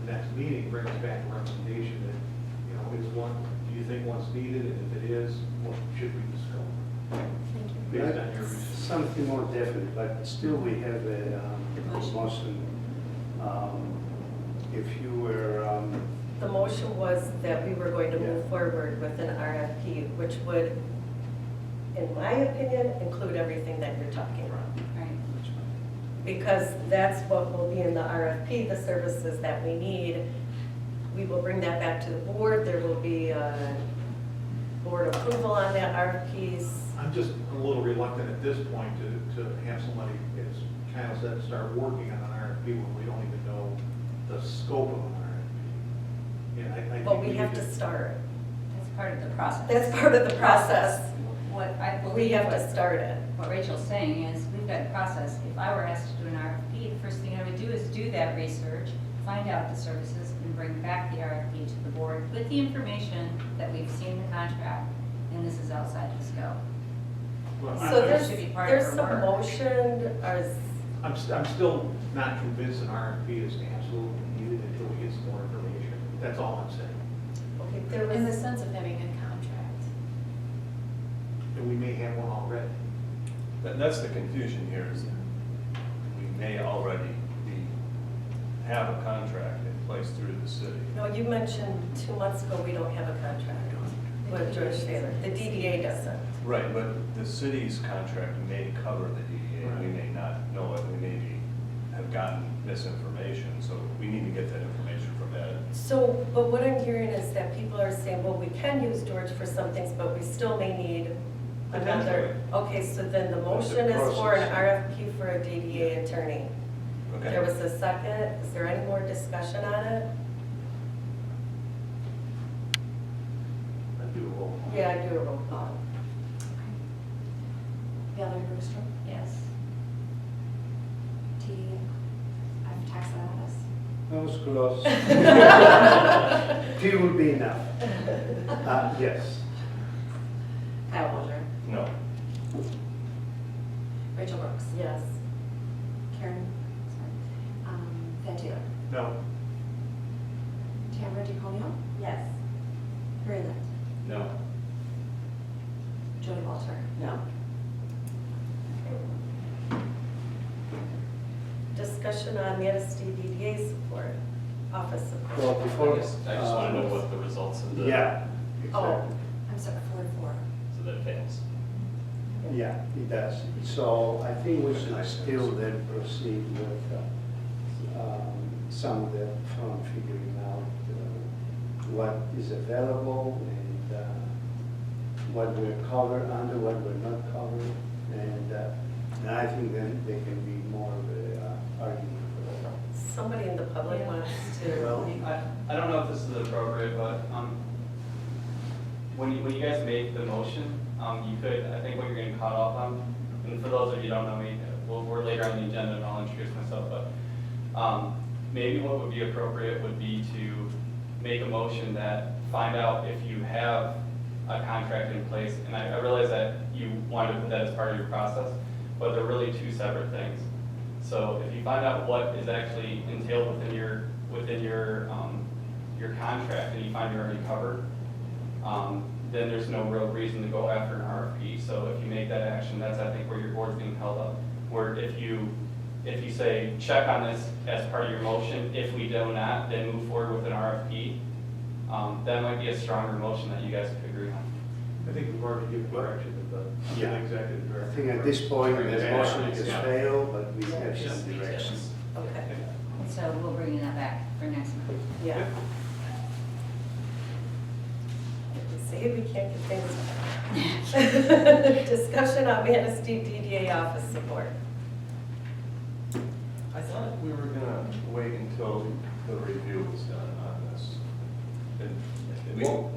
next meeting, bring us back a recommendation that, do you think one's needed, and if it is, what should we discuss? Thank you. Based on your That's something more definite, but still we have a motion. If you were, The motion was that we were going to move forward with an RFP, which would, in my opinion, include everything that you're talking about. Right. Because that's what will be in the RFP, the services that we need. We will bring that back to the board. There will be board approval on that RFPs. I'm just a little reluctant at this point to have somebody, as Kyle said, start working on an RFP when we don't even know the scope of an RFP. And I think But we need have to start. That's part of the process. That's part of the process. What I believe. We have to what- start it. What Rachel's saying is, we've got a process. If I were asked to do an RFP, the first thing I would do is do that research, find out the services, and bring back the RFP to the board with the information that we've seen the contract, and this is outside the scope. Well, So That there's should be part of there's her some work. motion, I'm still not convinced an RFP is absolutely needed until we get some more information. That's all I'm saying. okay, there In the was, sense of having a contract. And we may have one already. That's the confusion here, is that we may already have a contract in place through the city. no, you mentioned 2 months ago, we don't have a contract. with George Taylor. The DDA doesn't. Right, but the city's contract may cover the DDA. We may not know it. We maybe have gotten misinformation, so we need to get that information from Ed. So, but what I'm hearing is that people are saying, well, we can use George for some things, but we still may need another. Okay, so then the That's the motion is for an process. RFP for a DDA attorney. Okay. There was a second. Is there any more discussion on it? I do a roll call. Yeah, I do a roll call. Valerie Bergstrom, Yes. T. Taxadas, That was close. T would be enough. Yes. Kyle Walter, No. Rachel Brooks, Yes. Karen, sorry, Thad Taylor, No. Tamara DeConio, Yes. Mary Lind, No. Jody Walter. No. Discussion on Manistee DDA support, office support. Well, before. I just want to know what the results of the. Yeah, Oh. exactly. I'm sorry, 4-4. So that fails. Yeah, it does. So I think we should still then proceed with some of the from figuring out what is available and what we're covered under, what we're not covered. And I think then there can be more of a argument for that. Somebody in the public wants to. Well, I don't know if this is appropriate, but when you guys make the motion, you could, I think what you're getting caught off on, and for those of you who don't know me, we're later on the agenda and I'll introduce myself, but maybe what would be appropriate would be to make a motion that find out if you have a contract in place, and I realize that you wanted to put that as part of your process, but they're really two separate things. So if you find out what is actually entailed within your contract and you find you're already covered, then there's no real reason to go after an RFP. So if you make that action, that's I think where your board's being held up. Where if you say check on this as part of your motion, if we do not, then move forward with an RFP. That might be a stronger motion that you guys could agree on. I think we've already given direction to the Yeah. executive I director. think at this point, the motion has Yeah. failed, but we have Just some details. direction. Okay, So we'll bring that back for next month. yeah. See, we can't get things. Discussion on Manistee DDA office support. I thought we were gonna wait until the review was done on this.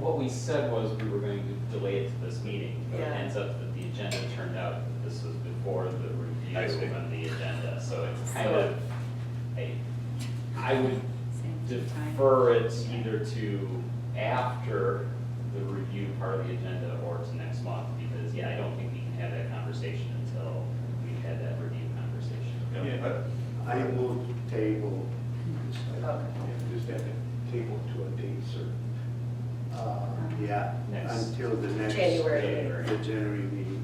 What we said was we were going to delay it to this meeting, but it Yeah. ends up that the agenda turned out that this was before the I see. review on the agenda, so it's kind So- of, I would Same time. defer it either to after the review part of the agenda or to next month, because, yeah, I don't think we can have that conversation until we've had that review conversation. Yeah. I move to table. this item. Okay. Yeah, just have to table to a date certain. Yeah, Next. until the next. January. The January meeting.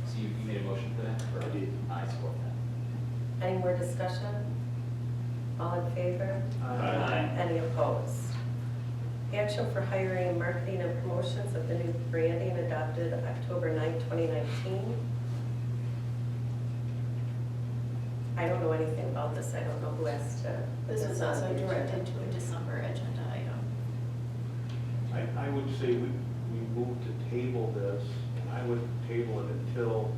So you made a motion for that? or- I did. I support that. Any more discussion? All in favor? Aye. Any opposed? Action for hiring, marketing, and promotions of the new branding adopted October 9, 2019. I don't know anything about this. I don't know who has to. This was is on also the agenda. directed to a December agenda item. I would say we move to table this, and I would table it until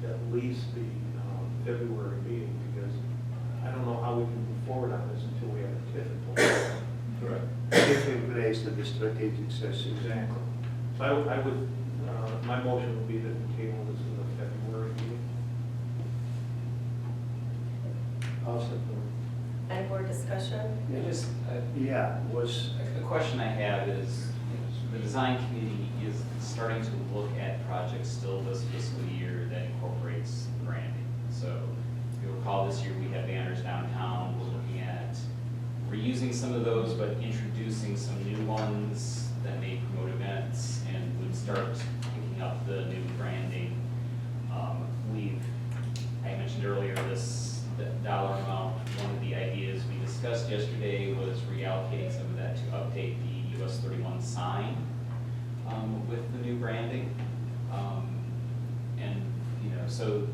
at least the February meeting, because I don't know how we can move forward on this until we have a TIF in place. Correct. If in place at the strategic session. Exactly. So I would, my motion would be that we table this to the February meeting. Also, Any more discussion? I just, yeah, was, the question I have is, the design committee is starting to look at projects still this fiscal year that incorporates branding. So if you recall this year, we had banners downtown, we're looking at reusing some of those, but introducing some new ones that may promote events and would start picking up the new branding. I mentioned earlier the dollar amount. One of the ideas we discussed discussed yesterday was reallocating some of that to update the US 31 sign with the new branding. And, you know, so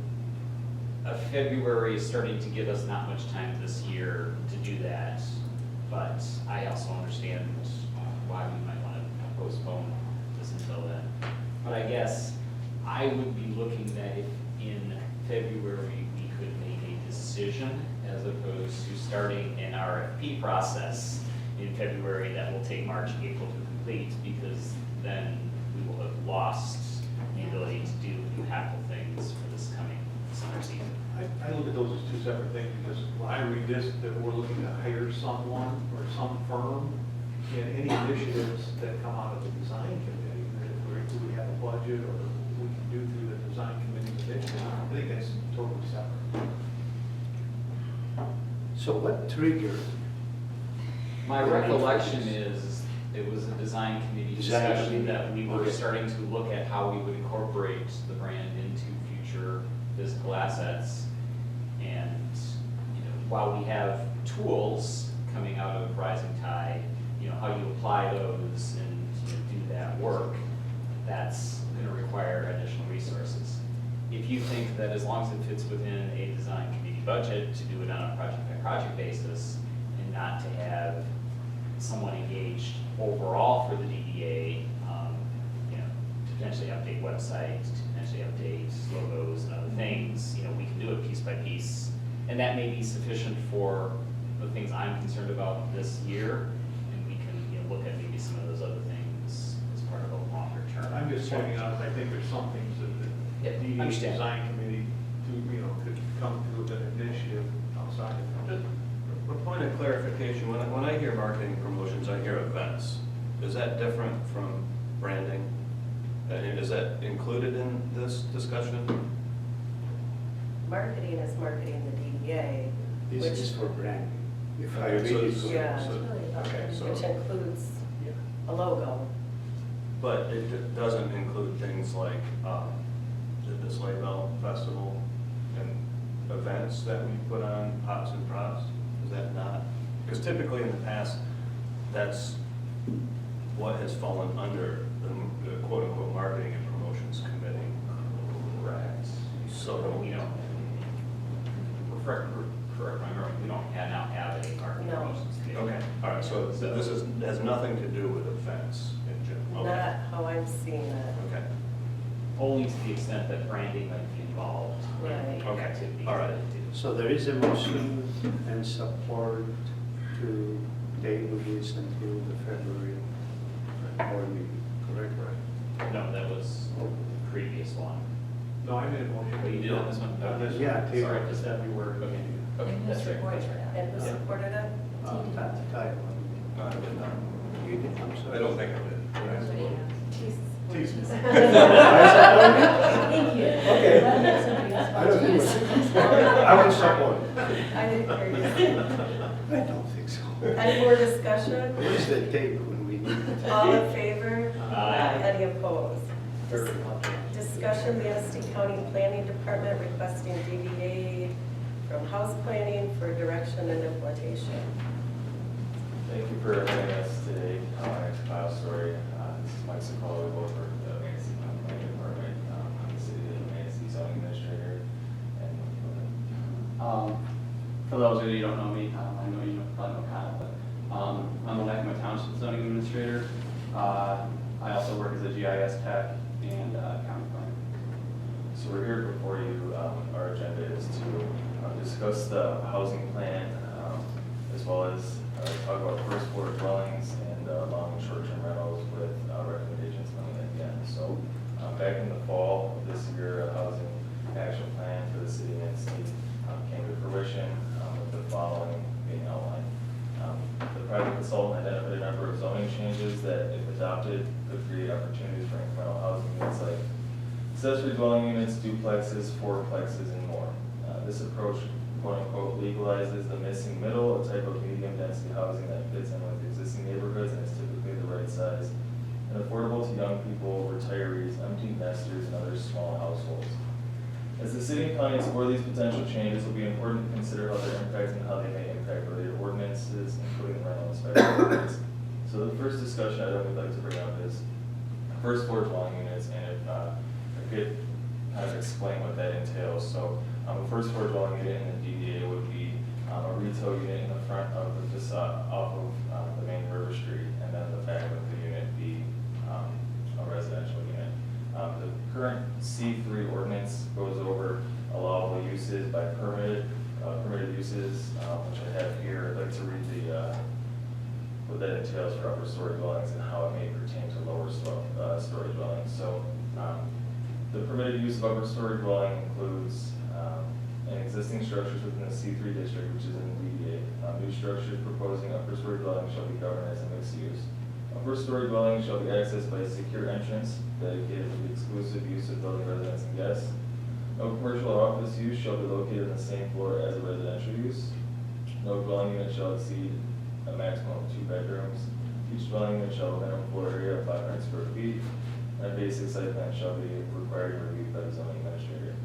February is starting to give us not much time this year to do that, but I also understand why we might want to postpone this until then. But I guess I would be looking that if in February we could make a decision as opposed to starting an RFP process in February that will take March, April to complete, because then we will have lost the ability to do impactful things for this coming summer season. I look at those as two separate things, because when I read this, that we're looking to hire someone or some firm, and any initiatives that come out of the design committee, do we have a budget or we can do through the design committee initiative, I think that's totally separate. So what triggered? My recollection is it was a design committee Design discussion committee. that we were Okay. starting to look at how we would incorporate the brand into future physical assets. And, you know, while we have tools coming out of Rising Tide, you know, how you apply those and do that work, that's going to require additional resources. If you think that as long as it fits within a design committee budget to do it on a project-by-project basis and not to have someone engaged overall for the DDA, you know, to potentially update websites, to potentially update logos and other things, you know, we can do it piece by piece. And that may be sufficient for the things I'm concerned about this year, and we can, you know, look at maybe some of those other things as part of a longer term. I'm just pointing out, I think there's some things that Yeah, the DDA understand. design committee, could come through with an initiative outside of Just a point of clarification, when I hear marketing promotions, I hear events. Is that different from branding? And is that included in this discussion? Marketing is marketing the DDA, This which, is for branding. If I Okay, read so it. it's- yeah, so- okay, so- which includes Yeah. a logo. But it doesn't include things like the Sleigh Bell Festival and events that we put on Pops and Props? Is that not? Because typically in the past, that's what has fallen under the quote-unquote marketing and promotions committee. Correct. So, We don't, correct me if I'm wrong, we don't now have a marketing No. promotions committee. okay, all right, so this has nothing to do with events in general? Okay. Not how I'm seeing it. Okay, Only to the extent that branding might be involved in Right. the Okay. activities All right. that it do. So there is a motion and support to table this until the February board meeting, correct? No, that was the previous one. No, I made a motion. Oh, you did on this one? On this Yeah, one. table. Sorry, this February. Okay, okay, And that's who right. supported that? And who Yeah. supported it? Title. no, I did not. You did, I'm sorry. I don't think I did. Jesus. I support it? Thank you. Okay. That makes somebody else I don't think want so. I will support. I didn't hear you. I don't think so. Any more discussion? Where's the tape when we need it? All in favor? Aye. Any opposed? Very much. Discussion, Manistee County Planning Department requesting DDA from house planning for direction and implementation. Thank you for having us today. My name's Kyle Story. This is Mike Sokolow. We both work at the Manistee County Planning Department. I'm the city of Manistee zoning administrator. And For those of you who don't know me, I know you probably know Kyle, but I'm the Yakima Township zoning administrator. I also work as a GIS tech and county planner. so we're here before you. Our agenda is to discuss the housing plan, as well as talk about first floor dwellings and long and short-term rentals with recommendations coming at the end. So back in the fall of this year, a housing action plan for the city of Manistee came to fruition with the following being outlined. The private consultant identified a number of zoning changes that, if adopted, could create opportunities for incremental housing units like accessory dwelling units, duplexes, fourplexes, and more. This approach, quote-unquote, legalizes the missing middle, a type of medium-density housing that fits in with existing neighborhoods and is typically the right size and affordable to young people, retirees, empty nesters, and other small households. As the city and county explore these potential changes, it will be important to consider how their impact and how they may impact related ordinance, units. So the first discussion item we'd like to bring up is first floor dwelling units, and if I could kind of explain what that entails. So a first floor dwelling unit in the DDA would be a retail unit in the front of the facade off of the main River Street, and then the back of the unit be a residential unit. The current C3 ordinance goes over allowable uses by permitted uses, which I have here. I'd like to read what that entails for upper story dwellings and how it may pertain to lower story dwellings. So the permitted use of upper story dwelling includes and existing structures within the C3 district, which is in the DDA. New structures proposing upper story dwellings shall be governed as a mixed use. Upper story dwellings shall be accessed by a secure entrance dedicated to the exclusive use of building residents and guests. No commercial or office use shall be located on the same floor as a residential use. No dwelling unit shall exceed a maximum of 2 bedrooms. Each dwelling unit shall have a minimum floor area of 500 square feet. And a basic site plan shall be required and reviewed by the zoning administrator.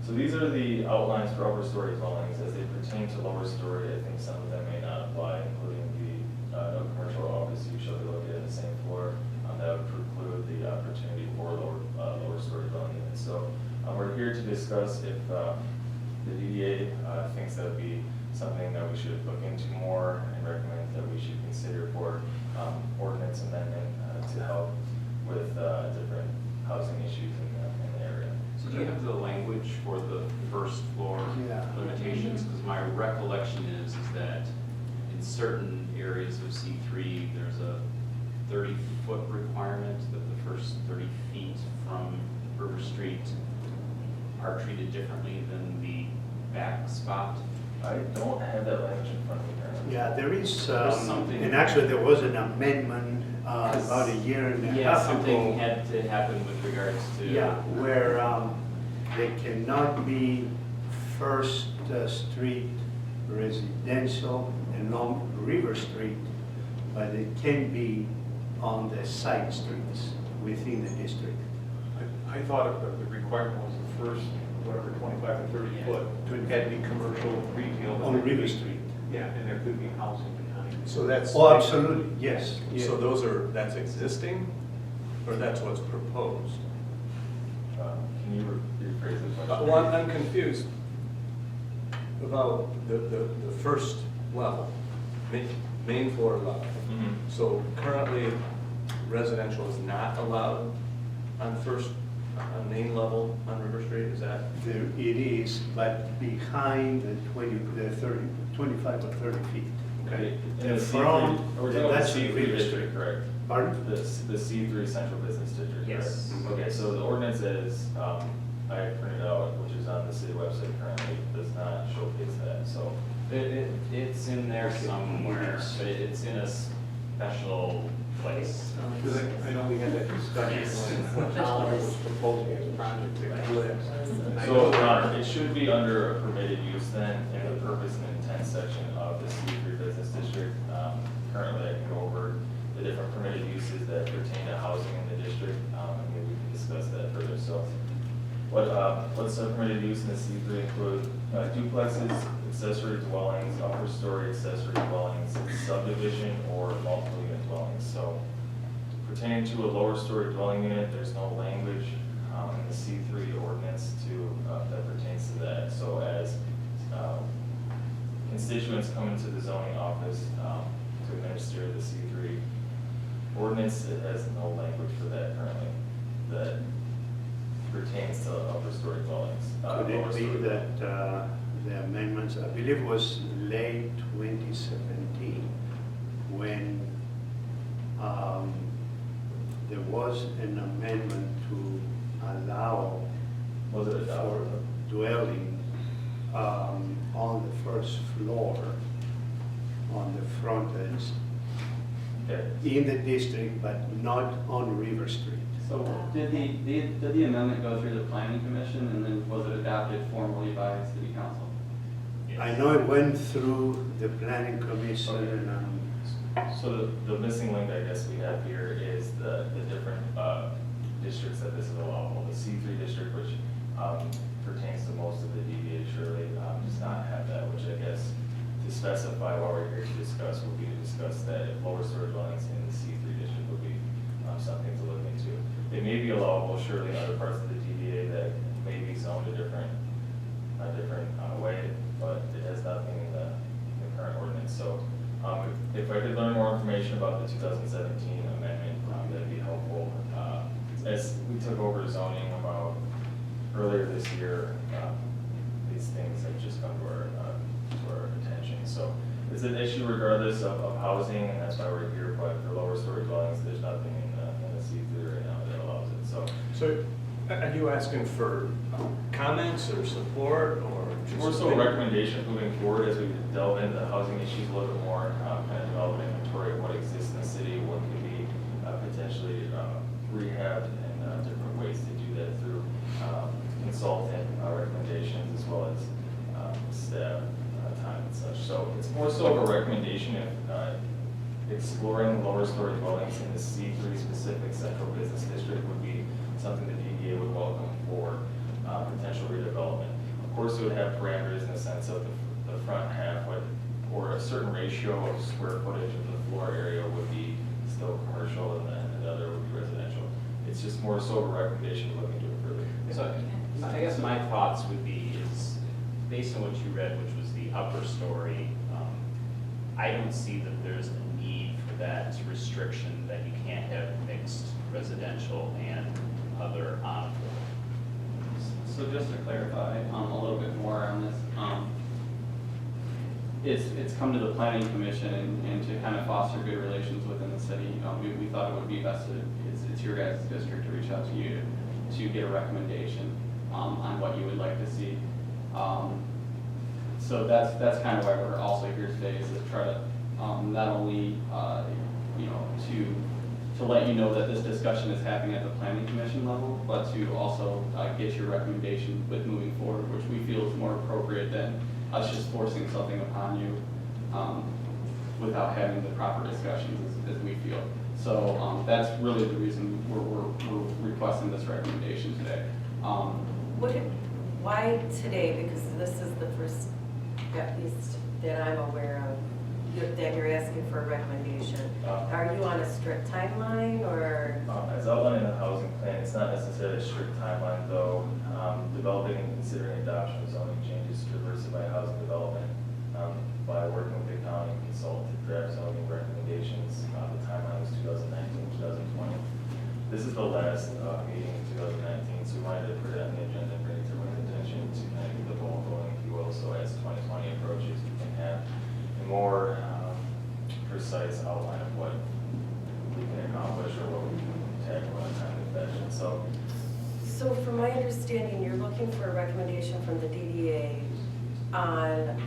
So these are the outlines for upper story dwellings. As they pertain to lower story, I think some of them may not apply, including the no commercial or office use shall be located on the same floor. That would preclude the opportunity for lower story dwelling units. So we're here to discuss if the DDA thinks that would be something that we should look into more and recommend that we should consider for ordinance amendment to help with different housing issues in the area. So do you have the language for the first floor limitations? Because my recollection is that in certain areas of C3, there's a 30-foot requirement that the first 30 feet from River Street are treated differently than the back spot. I don't have that language in front of me currently. Yeah, there is, something- and actually there was an amendment about a year and a Yeah, half something ago. had to happen with regards to. Yeah, where they cannot be First Street residential along River Street, but it can be on the side streets within the district. I thought of the requirement was the first, whatever, 25 or 30 foot, it had to be commercial, retail. On River Street. Yeah, and there could be housing behind. So that's. Oh, absolutely, yes. So that's existing, or that's what's proposed? Can you rephrase the question? Well, I'm confused about the first level, main floor level. Mhm. So currently, residential is not allowed on main level on River Street, is that? There it is, but behind the 25 or 30 feet. Okay. In the From- C3, we're talking about the that's C3 River district, correct? Pardon? The C3 Central Business District, correct? Yes. Okay, so the ordinance is, I printed out, which is on the city website currently, does not showcase that, so. It's in there somewhere, but it's in a special place. Because I know we had that discussion when Tom was proposing his project to live. So, Your Honor, it should be under a permitted use then, in the purpose and intent section of the C3 Business District. Currently, I can go over the different permitted uses that pertain to housing in the district, and maybe we can discuss that further. So, what's a permitted use in the C3 include duplexes, accessory dwellings, upper story accessory dwellings, subdivision, or multiple unit dwellings. So, pertaining to a lower story dwelling unit, there's no language in the C3 ordinance that pertains to that. So as constituents come into the zoning office to administer the C3 ordinance, it has no language for that currently that pertains to upper story dwellings. Could lower it be story that the amendments, I believe it was late 2017, when there was an amendment to allow Was it for adopted? dwelling on the first floor, on the frontage, Okay. in the district, but not on River Street. So did the amendment go through the planning commission and then was it adopted formally by city council? I know it went through the planning commission, and So the missing link, I guess, we have here is the different districts that this is allowable. The C3 district, which pertains to most of the DDA, surely does not have that, which I guess to specify what we're here to discuss would be to discuss that if lower story dwellings in the C3 district would be something to look into. It may be allowable surely in other parts of the DDA that may be zoned a different way, but it has nothing in the current ordinance. So if I could learn more information about the 2017 amendment, that'd be helpful. As we took over zoning about earlier this year, these things have just come to our attention. So it's an issue regardless of housing, and that's why we're here. But for lower story dwellings, there's nothing in the C3 right now that allows it. So are you asking for comments or support or just? More so a recommendation moving forward as we delve into the housing issues a little bit more, kind of develop an inventory of what exists in the city, what can be potentially rehabbed, and different ways to do that through consultant recommendations as well as staff time and such. So it's more so of a recommendation if exploring lower story dwellings in the C3 specific central business district would be something the DDA would welcome for potential redevelopment. Of course, it would have parameters in the sense of the front half or a certain ratio of square footage of the floor area would be still commercial and the other would be residential. It's just more so a recommendation to look into it further. So I guess my thoughts would be is, based on what you read, which was the upper story, I don't see that there's a need for that restriction that you can't have mixed residential and other on floor. So just to clarify a little bit more on this, it's come to the planning commission and to kind of foster good relations within the city. We thought it would be best it's your guys' district to reach out to you to get a recommendation on what you would like to see. So that's kind of why we're also here today, is to try to not only to let you know that this discussion is happening at the planning commission level, but to also get your recommendation with moving forward, which we feel is more appropriate than us just forcing something upon you without having the proper discussions as we feel. So that's really the reason we're requesting this recommendation today. Why today? Because this is the first, at least that I'm aware of, that you're asking for a recommendation. Are you on a strict timeline or? As outlined in the housing plan, it's not necessarily a strict timeline, though. Developing and considering adoption of zoning changes to diversify housing development by working with the county consultant to draft zoning recommendations. The timeline was 2019, 2020. This is the last meeting in 2019, so we wanted to put it on the agenda and bring it to everyone's attention to kind of get the ball rolling, if you will. So as 2020 approaches, we can have a more precise outline of what we can accomplish or what we can tackle in a timely fashion. So from my understanding, you're looking for a recommendation from the DDA on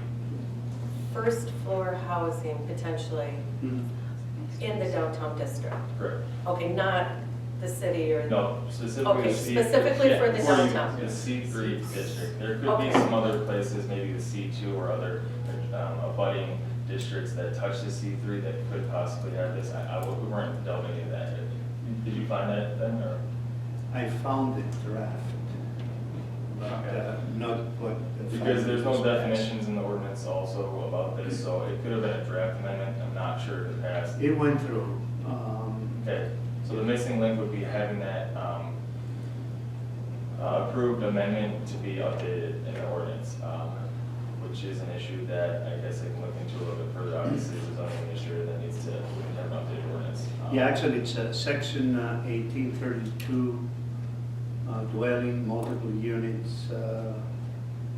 first floor housing potentially in the downtown district? Correct. Okay, not the city or? No, specifically. Okay, specifically for the downtown. The C3 district. There could be some other places, maybe the C2 or other abutting districts that touch the C3 that could possibly have this. We weren't delving into that. Did you find that then, or? I found it draft, but Okay. not what. the Because there's no final was. definitions in the ordinance also about this, so it could have been a draft amendment. I'm not sure if it passed. It went through. Okay, so the missing link would be having that approved amendment to be updated in the ordinance, which is an issue that I guess I can look into a little bit further. Obviously, it's a zoning administrator that needs to have an updated ordinance. Yeah, actually, it's section 1832, dwelling, multiple units,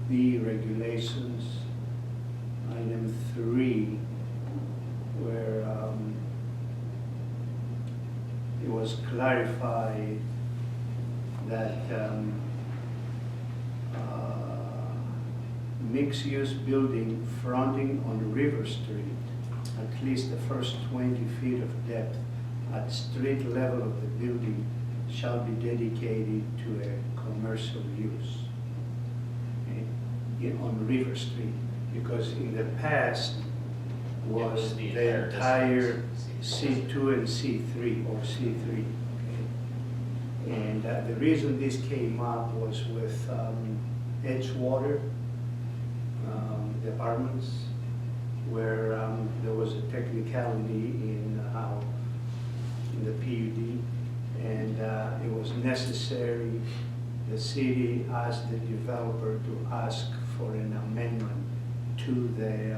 B regulations, item 3, where it was clarified that mixed-use building fronting on River Street, at least the first 20 feet of depth at street level of the building shall be dedicated to a commercial use on River Street, because in the past was the the entire entire C2 and C3 or C3. Okay? And the reason this came up was with Edgewater, the apartments, where there was a technicality in how, in the PUD, and it was necessary. The city asked the developer to ask for an amendment to the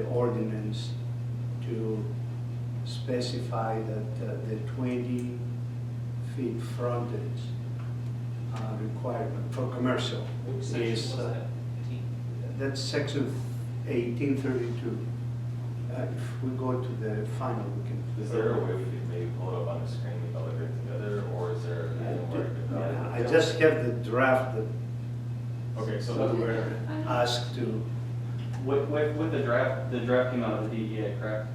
ordinance to specify that the 20 feet frontage requirement for commercial Which section is, was that? that's section 1832. If we go to the final, we can. Is there a way we could maybe pull it up on the screen, we can look at it together, or is there anywhere? I just have the draft that Okay, so so we were asked to, With the draft came out of the DEA, correct?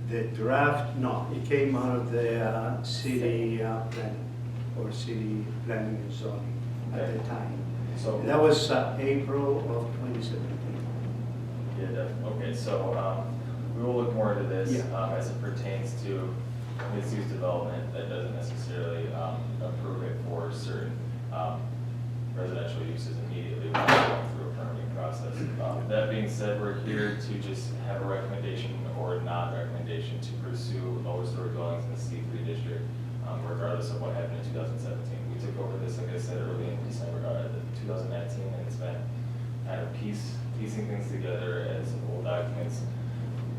the draft, no, it came out of the city planning, or city planning and zoning at the time. So. That was April of 2017. Yeah, okay, so we will look more into this Yeah. as it pertains to mixed-use development that doesn't necessarily approve it for certain residential uses immediately when we're going through a permitting process. That being said, we're here to just have a recommendation or non-recommendation to pursue lower story dwellings in the C3 district, regardless of what happened in 2017. We took over this, like I said, early in December 2019, and it's been kind of piecing things together as old documents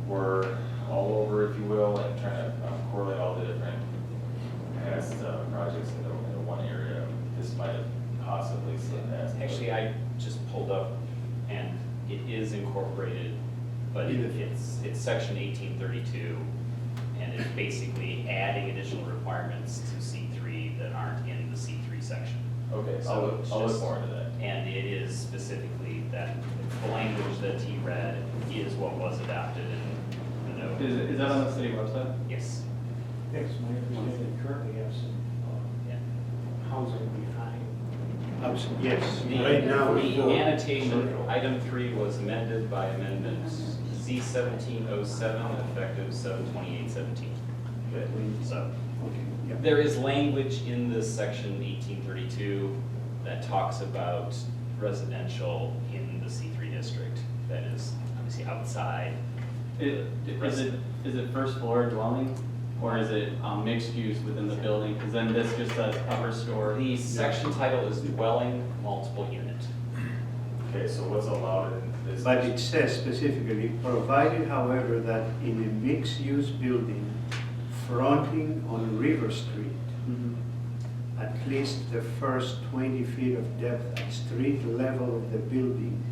were all over, if you will, and trying to correlate all the different past projects into one area. This might have possibly slipped past. Actually, I just pulled up, and it is incorporated, but it's section 1832, and it's basically adding additional requirements to C3 that aren't in the C3 section. Okay, so So it's I'll look just- more into that. And it is specifically that the language that he read is what was adopted in the note. Is that on the city website? Yes. Yes, my understanding currently have some Yeah. housing behind. Yes, The- right now. The annotation, item 3 was amended by amendment Z1707, effective 7/28/17. Good. So, Okay, yeah. there is language in this section 1832 that talks about residential in the C3 district that is obviously outside. Is it first floor dwelling, or is it mixed use within the building? Because then this just says upper story. The section title is dwelling multiple unit. Okay, so what's allowed in this? But it says specifically, provided however that in a mixed-use building fronting on River Street, at least the first 20 feet of depth at street level of the building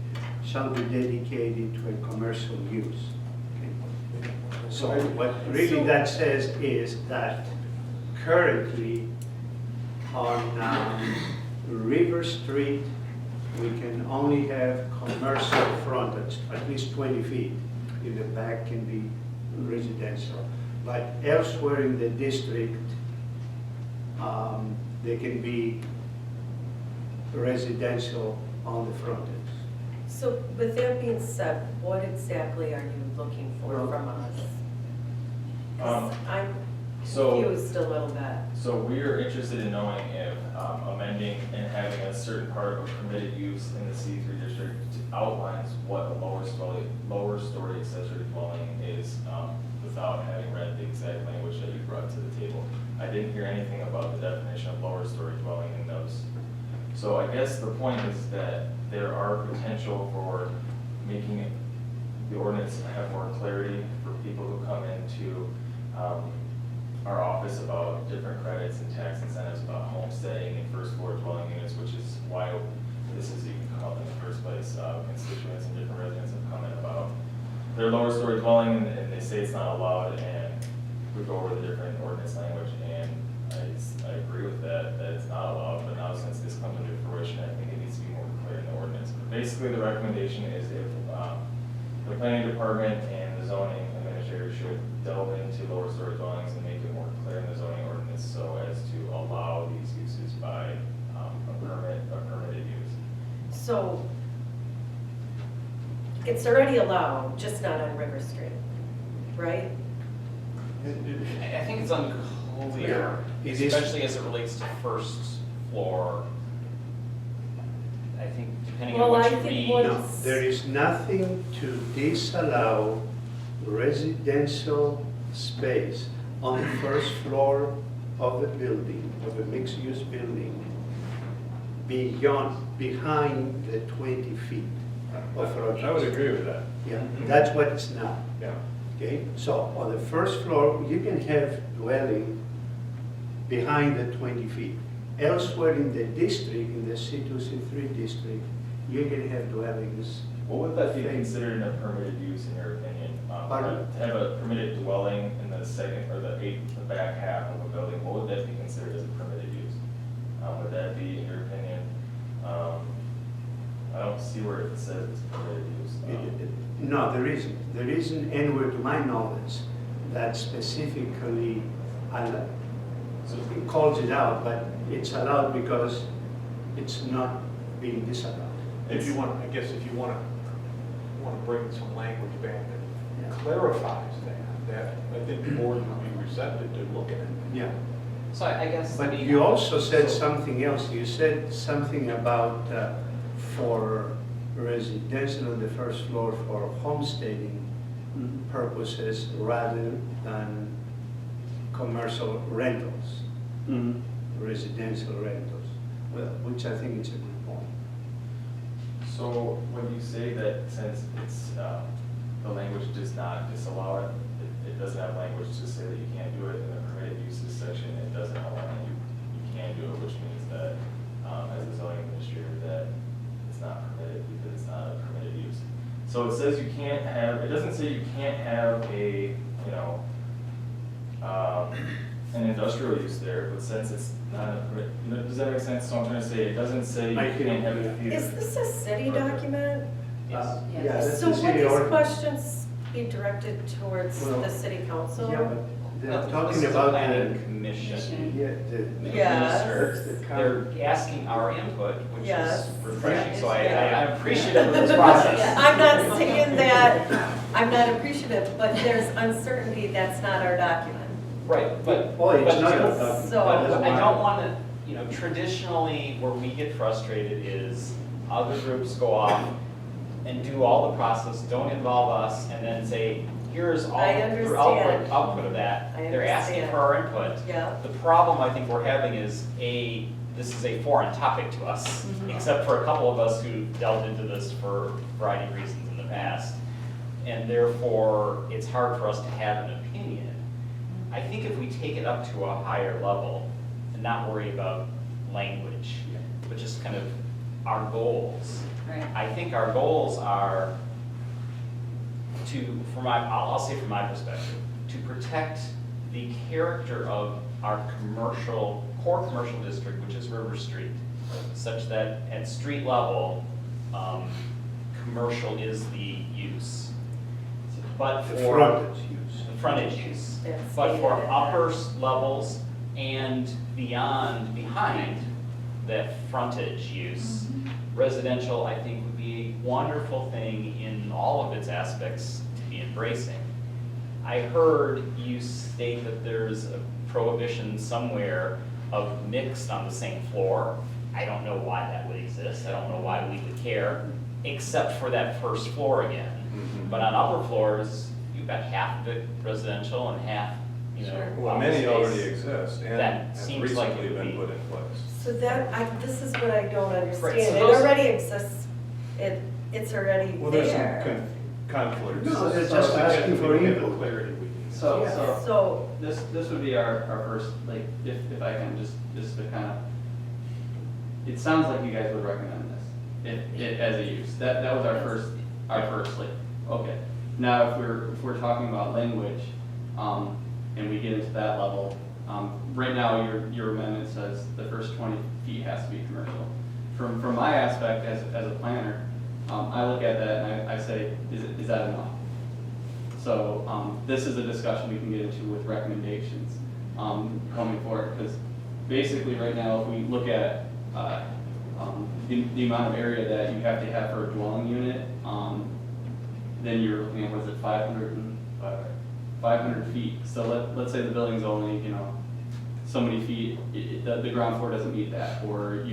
shall be dedicated to a commercial use. Okay. So what really that says is that currently on River Street, we can only have commercial frontage, at least 20 feet. In the back can be residential. But elsewhere in the district, they can be residential on the frontage. So with that being said, what exactly are you looking for Well, from us? 'Cause Um, I'm so- confused a little bit. So we are interested in knowing if amending and having a certain part of permitted use in the C3 district outlines what a lower story accessory dwelling is, without having read the exact language that you brought to the table. I didn't hear anything about the definition of lower story dwelling in those. So I guess the point is that there are potential for making the ordinance have more clarity for people who come into our office about different credits and tax incentives about homesteading and first floor dwelling units, which is why this has even come up in the first place. Constituents and different residents have come in about their lower story dwelling, and they say it's not allowed, and we go over the different ordinance language, and I agree with that it's not allowed, but now since this comes into fruition, I think it needs to be more clear in the ordinance. But basically, the recommendation is if the planning department and the zoning administrator should delve into lower story dwellings and make it more clear in the zoning ordinance so as to allow these uses by a permitted use. So it's already allowed, just not on River Street, right? I think it's unclear, It is. especially as it relates to first floor. I think depending on Well, what I you think read. No, there is nothing to disallow residential space on the first floor of a building, of a mixed-use building, behind the 20 feet of frontage. I would agree with that. Yeah, that's what it's now. Yeah. Okay, so on the first floor, you can have dwelling behind the 20 feet. Elsewhere in the district, in the C2, C3 district, you can have dwellings. What would that be considered a permitted use in your opinion? Pardon? To have a permitted dwelling in the second, or the back half of a building, what would that be considered as a permitted use? Would that be, in your opinion, I don't see where it says it's permitted use. No, there isn't. There isn't anywhere, to my knowledge, that specifically, it calls it out, but it's allowed because it's not being disallowed. If you want, I guess if you want to bring some language back Yeah. that clarifies that I think the board would be receptive to looking at it. Yeah. So I guess. But you also said something else. You said something about for residential on the first floor for homesteading purposes rather than commercial rentals, residential rentals, well, which I think is a good point. So when you say that since it's, the language does not disallow it, it doesn't have language to say that you can't do it in the permitted uses section, it doesn't outline that you can do it, which means that, as a zoning administrator, that it's not permitted because it's not a permitted use. So it says you can't have, it doesn't say you can't have a, you know, an industrial use there, but since it's not a permit, does that make sense? So I'm trying to say, it doesn't say you I can- can't have a theater. Is this a city document? Yeah, Yes. that's So the would city these ordinance. questions be directed towards Well, the city council? Yeah, but they're This talking is a about planning the, commission. yeah, the. Yes. That's the They're county. asking our input, which Yes. is refreshing, so Yeah. I'm appreciative of this process. I'm not saying that, I'm not appreciative, but there's uncertainty, that's not our document. Right, but. Oh, it's but not to- a document. So- But I don't want to, traditionally, where we get frustrated is other groups go off and do all the process, don't involve us, and then say, here's all I the understand. output of that. I They're asking understand. for our input. Yeah. The problem I think we're having is this is a foreign topic to us, Mhm. except for a couple of us who delved into this for a variety of reasons in the past. And therefore, it's hard for us to have an opinion. I think if we take it up to a higher level and not worry about language, but just kind of our goals. Right. I think our goals are I'll say from my perspective, to protect the character of our core commercial district, which is River Street, such that at street level, commercial is the use. But The for frontage use. the frontage use, That's but for stated in upper there. levels and behind that frontage use, residential, I think, would be a wonderful thing in all of its aspects to be embracing. I heard you state that there's a prohibition somewhere of mixed on the same floor. I don't know why that would exist, I don't know why we would care, except for that first floor again. But on upper floors, you've got half of it residential and half, Well, office many space. already exist and That have seems like recently it would been be- put in place. So this is what I don't understand. Right, so It those- already exists, it's already Well, there's some there. conflicts. No, they're just asking for We have the input. clarity we need. So, Yeah. so So, this would be our first, like, if I can just to kind of, it sounds like you guys would recommend this, if as a use. That was our first, like, okay. Now, if we're talking about language, and we get into that level, right now, your amendment says the first 20 feet has to be commercial. From my aspect as a planner, I look at that and I say, is that enough? So, this is a discussion we can get into with recommendations, coming forward, because basically right now, if we look at, the amount of area that you have to have for a dwelling unit, then you're looking at, was it 500 feet? So let's say the building's only, so many feet, the ground floor doesn't meet that, or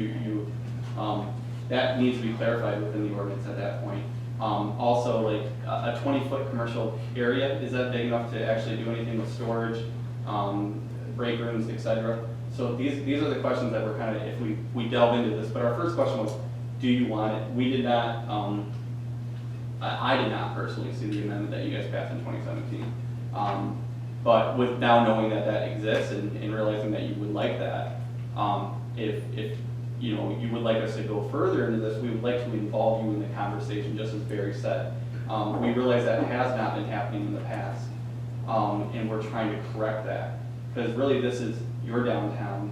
that needs to be clarified within the ordinance at that point. Also, like a 20-foot commercial area, is that big enough to actually do anything with storage, break rooms, et cetera? So these are the questions that we're kind of, if we delve into this, but our first question was, do you want it? We did not, I did not personally see the amendment that you guys passed in 2017. But with now knowing that that exists and realizing that you would like that, if you know, you would like us to go further into this, we would like to involve you in the conversation, just as Barry said. We realize that has not been happening in the past, and we're trying to correct that. Because really this is your downtown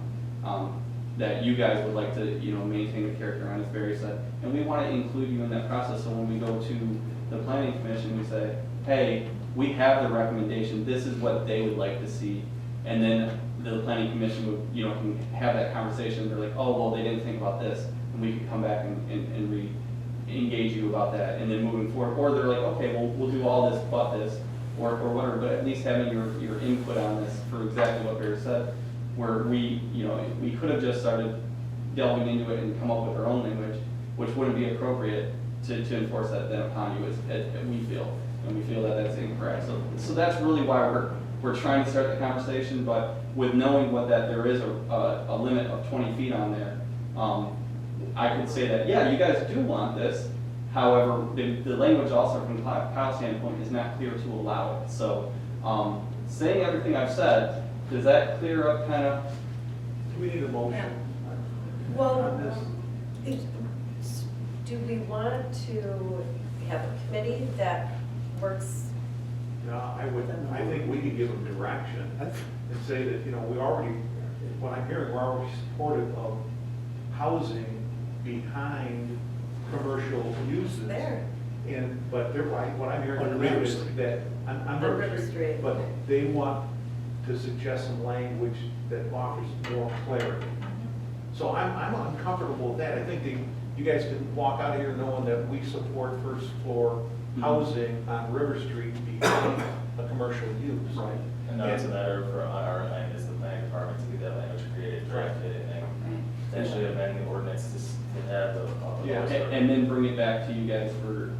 that you guys would like to, you know, maintain the character on, as Barry said. And we want to include you in that process, so when we go to the planning commission, we say, hey, we have the recommendation, this is what they would like to see. And then the planning commission would, you know, can have that conversation. They're like, oh, well, they didn't think about this. And we can come back and re-engage you about that. And then moving forward, or they're like, okay, well, we'll do all this but this, or whatever. But at least having your input on this for exactly what Barry said, where we, you know, we could have just started delving into it and come up with our own language, which wouldn't be appropriate to enforce that then upon you, as we feel. And we feel that that's incorrect. So that's really why we're trying to start the conversation, but with knowing that there is a limit of 20 feet on there, I could say that, yeah, you guys do want this. However, the language also from Kyle's standpoint is not clear to allow it. So saying everything I've said, does that clear up kind of? Do we need a motion Well, on this? do we want to have a committee that works? No, I think we can give them direction and say that, you know, what I'm hearing, we're already supportive of housing behind commercial uses. There. But they're right, what I'm hearing On from them River is Street. that, on River Street, but okay. they want to suggest some language that offers more clarity. So I'm uncomfortable with that. I think you guys can walk out of here knowing that we support first floor housing on River Street behind a commercial use. Right. And now it's a matter for our end as the planning department to get that language created, drafted, and potentially amend the ordinance to have the. Yeah. And then bring it back to you guys for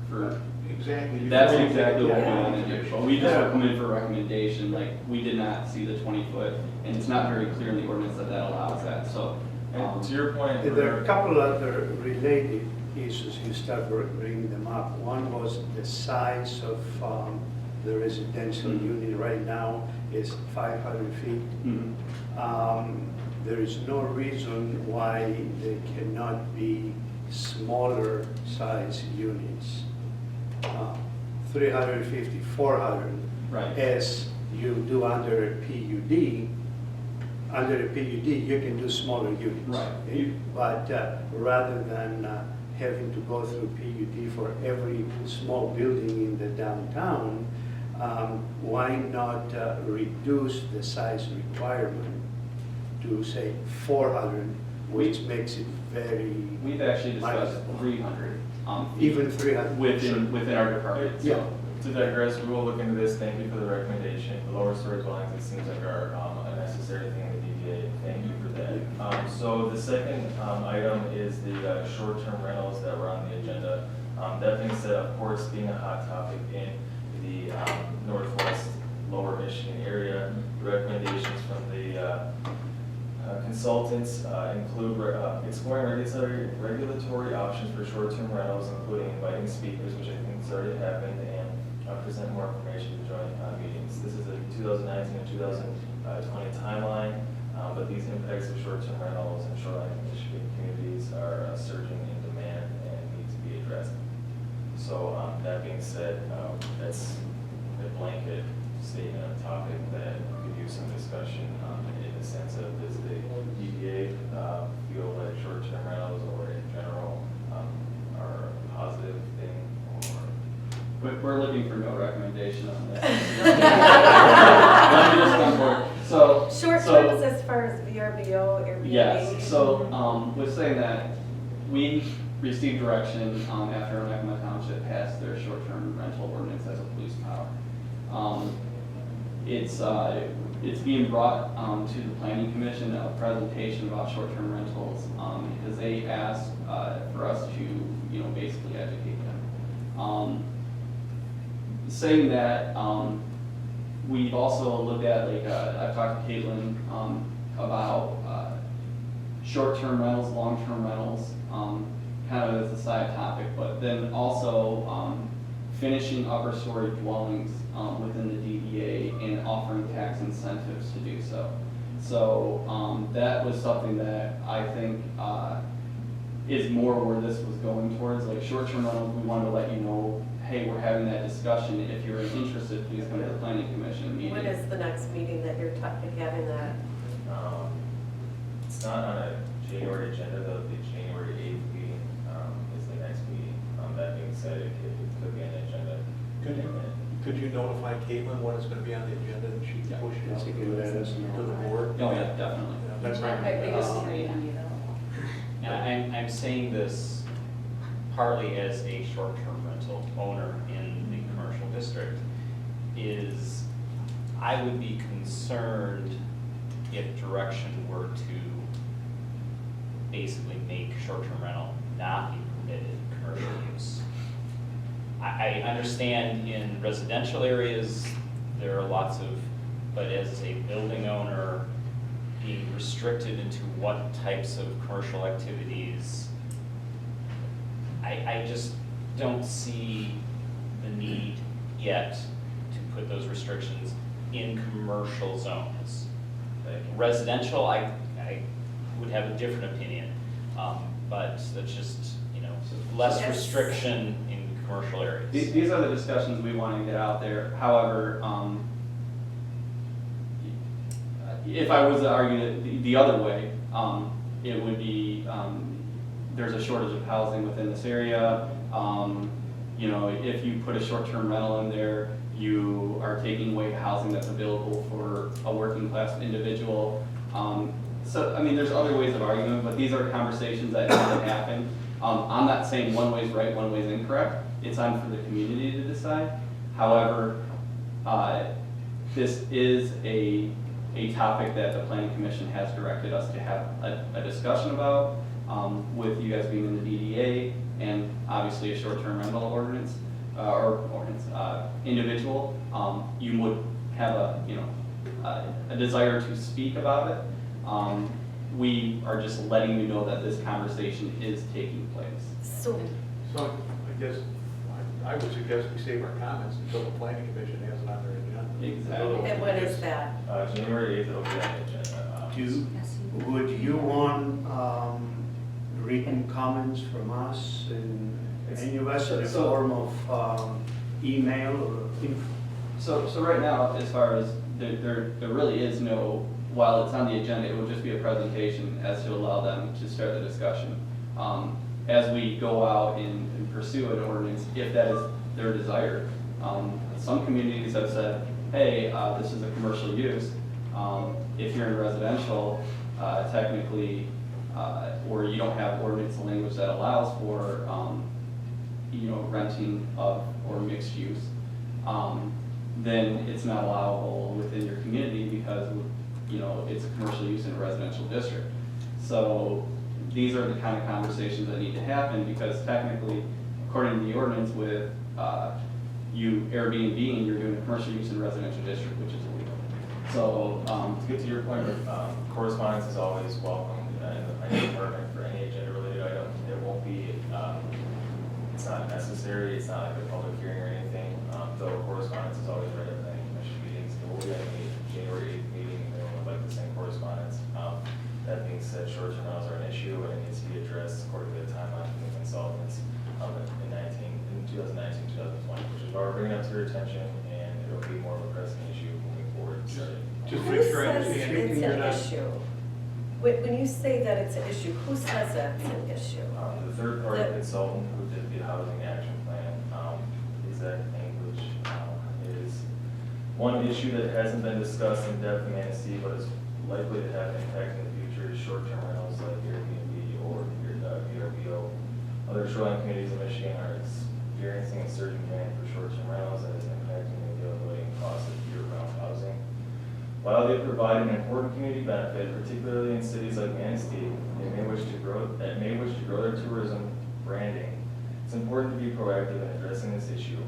Exactly. that's exactly what we want to do. But we just come in for recommendation, like, we did not see the 20-foot, and it's not very clear in the ordinance that allows that, so. And to your point. There are a couple other related issues, you start bringing them up. One was the size of the residential unit right now is 500 feet. There is no reason why they cannot be smaller size units. 350, 400, Right. as you do under a PUD. Under a PUD, you can do smaller units. Right. But rather than having to go through PUD for every small building in the downtown, why not reduce the size requirement to, say, 400, which makes it very, We've actually discussed 300. even 300. Within our department. So. Yeah. To digress, we will look into this. Thank you for the recommendation. The lower story dwellings, it seems like are a necessary thing in the DDA. Thank you for that. So the second item is the short-term rentals that were on the agenda. That being said, of course, being a hot topic in the northwest lower Michigan area, the recommendations from the consultants include exploring regulatory options for short-term rentals, including inviting speakers, which I think has already happened, and present more information to joint meetings. This is a 2019 and 2020 timeline, but these impacts of short-term rentals and shoreline Michigan communities are surging in demand and need to be addressed. So that being said, that's a blanket statement on topic that could use some discussion in the sense of, does the EPA feel that short-term rentals or in general are a positive thing, or? But we're looking for no recommendation on this. Let me just come forward. So. Short terms as far as VRBO, Airbnb? Yes, so with saying that, we received direction after Onekama Township passed their short-term rental ordinance as a police power. it's being brought to the planning commission, a presentation about short-term rentals, because they asked for us to, you know, basically educate them. Saying that, we've also looked at, like, I've talked to Caitlin about short-term rentals, long-term rentals, kind of as a side topic, but then also finishing upper story dwellings within the DDA and offering tax incentives to do so. So that was something that I think is more where this was going towards. Like short-term rentals, we wanted to let you know, hey, we're having that discussion. If you're interested, please come to the planning commission meeting. When is the next meeting that you're having that? It's not on a January agenda, though. The January 8th meeting is the next meeting. That being said, it could be on the agenda. Could you notify Caitlin when it's going to be on the agenda and she can push it out She can let us know. to the board? Oh, yeah, definitely. Yeah, that's Check right. our biggest three on the And I'm saying this partly as a short-term rental owner in the commercial district, is I would be concerned if direction were to basically make short-term rental not be permitted commercial use. I understand in residential areas, there are lots of, but as a building owner, being restricted into what types of commercial activities, I just don't see the need yet to put those restrictions in commercial zones. Residential, I would have a different opinion, but that's just, you know, less Yes. restriction in commercial areas. These are the discussions we want to get out there. However, if I was to argue it the other way, it would be, there's a shortage of housing within this area. You know, if you put a short-term rental in there, you are taking away housing that's available for a working class individual. So, I mean, there's other ways of arguing, but these are conversations that need to happen. I'm not saying one way's right, one way's incorrect. It's on for the community to decide. However, this is a topic that the Planning Commission has directed us to have a discussion about, with you guys being in the DDA and obviously a short-term rental ordinance, individual. You would have a desire to speak about it. We are just letting you know that this conversation is taking place. So, So I guess, I would suggest we save our comments until the planning commission has it on their agenda. Exactly. and what is that? January 8th, it'll be on the agenda. Would you want written comments from us and any of us in the So- form of email or info? So right now, as far as, there really is no, while it's on the agenda, it will just be a presentation as to allow them to start the discussion. As we go out and pursue an ordinance, if that is their desire. Some communities have said, hey, this is a commercial use. If you're in residential, technically, or you don't have ordinance language that allows for, renting of or mixed use, then it's not allowable within your community because, it's a commercial use in a residential district. So these are the kind of conversations that need to happen because technically, according to the ordinance with you Airbnb, you're doing a commercial use in a residential district, which is illegal. So, To get to your point, correspondence is always welcome in the planning department for any agenda-related item. It won't be, it's not necessary, it's not like a public hearing or anything, though correspondence is always read at planning commission meetings. It will be at the January 8th meeting, and everyone would like the same correspondence. That being said, short-term rentals are an issue, and it needs to be addressed according to the timeline from the consultants in 2019, 2020, which is why we're bringing it up to your attention, and it'll be more of a pressing issue moving forward. starting- Just Who make sure I says understand. it's You're an not- issue? When you say that it's an issue, who says that it's an issue? The third-party The- consultant who did the housing action plan, exact language is one issue that hasn't been discussed in depth in Manistee, but is likely to have impact in the future is short-term rentals like Airbnb or VRBO. Other shoreline communities in Michigan are experiencing a surging demand for short-term rentals that is impacting the availability and cost of year-round housing. While they provide an important community benefit, particularly in cities like Manistee, that may wish to grow their tourism branding, it's important to be proactive in addressing this issue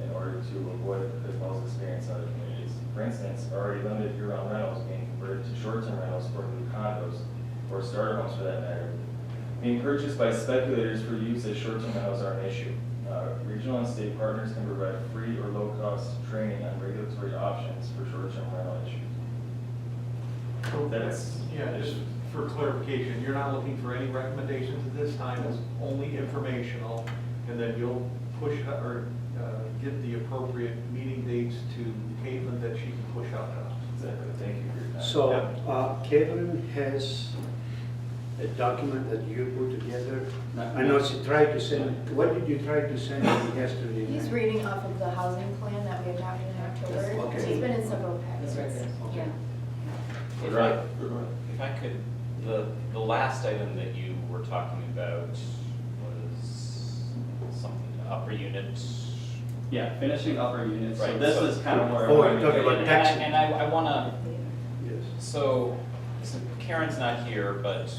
in order to avoid the pitfalls experienced in other communities. For instance, already limited year-round rentals being converted to short-term rentals or new condos, or starter homes for that matter, being purchased by speculators for use as short-term rentals are an issue. Regional and state partners can provide free or low-cost training on regulatory options for short-term rental issues. That's, Yeah, just for clarification, you're not looking for any recommendations at this time, it's only informational, and then you'll push it or get the appropriate meeting dates to Caitlin that she can push out to us. exactly. Thank you for your time. So, Caitlin has a document that you put together. I know she tried to send, what did you try to send him yesterday? He's reading off of the housing plan that we adopted in October. Okay. He's been in several packages. Yeah. If I could, the last item that you were talking about was something, upper unit. Yeah, finishing upper units, so Right, this so- is kind of where. Oh, I'm you're talking going. about tax. And I wanna, Yes. so Karen's not here, but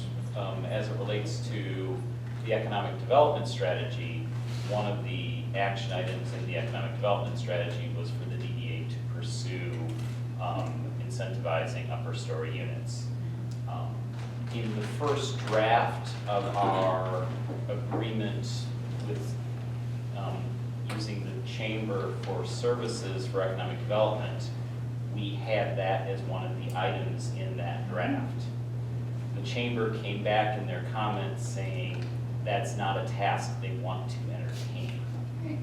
as it relates to the economic development strategy, one of the action items in the economic development strategy was for the DDA to pursue incentivizing upper story units. In the first draft of our agreement with using the chamber for services for economic development, we had that as one of the items in that draft. The chamber came back in their comments saying that's not a task they want to entertain. Right.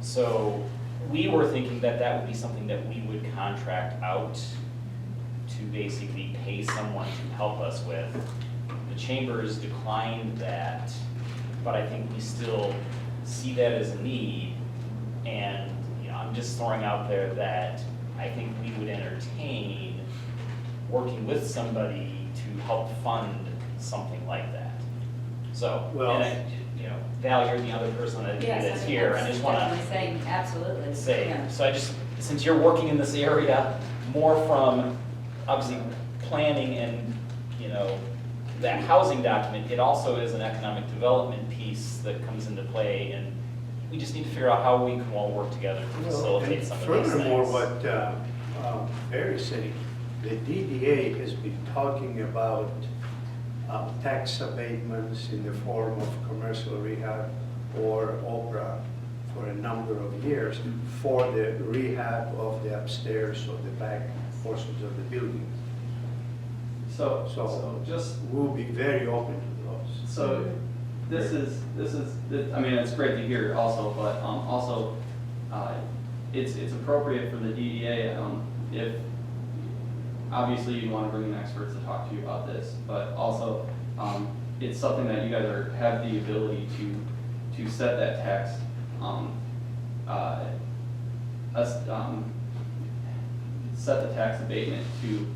So we were thinking that that would be something that we would contract out to basically pay someone to help us with. The chambers declined that, but I think we still see that as a need. And, you know, I'm just throwing out there that I think we would entertain working with somebody to help fund something like that. So, Well- and I, you know, Val, you're the other person that Yes, that's I mean, here, that's and I just wanna definitely saying, absolutely. say, Yeah. so I just, since you're working in this area, more from obviously planning and, you know, that housing document, it also is an economic development piece that comes into play, and we just need to figure out how we can all work together to facilitate some of these things. Furthermore, what Barry's saying, the DDA has been talking about tax abatements in the form of commercial rehab or OPRA for a number of years for the rehab of the upstairs or the back portions of the building. So So just, we'll be very open to those. so this is, I mean, it's great to hear also, but also, it's appropriate for the DDA, if, obviously you want to bring in experts to talk to you about this, but also, it's something that you guys have the ability to set that tax, set the tax abatement to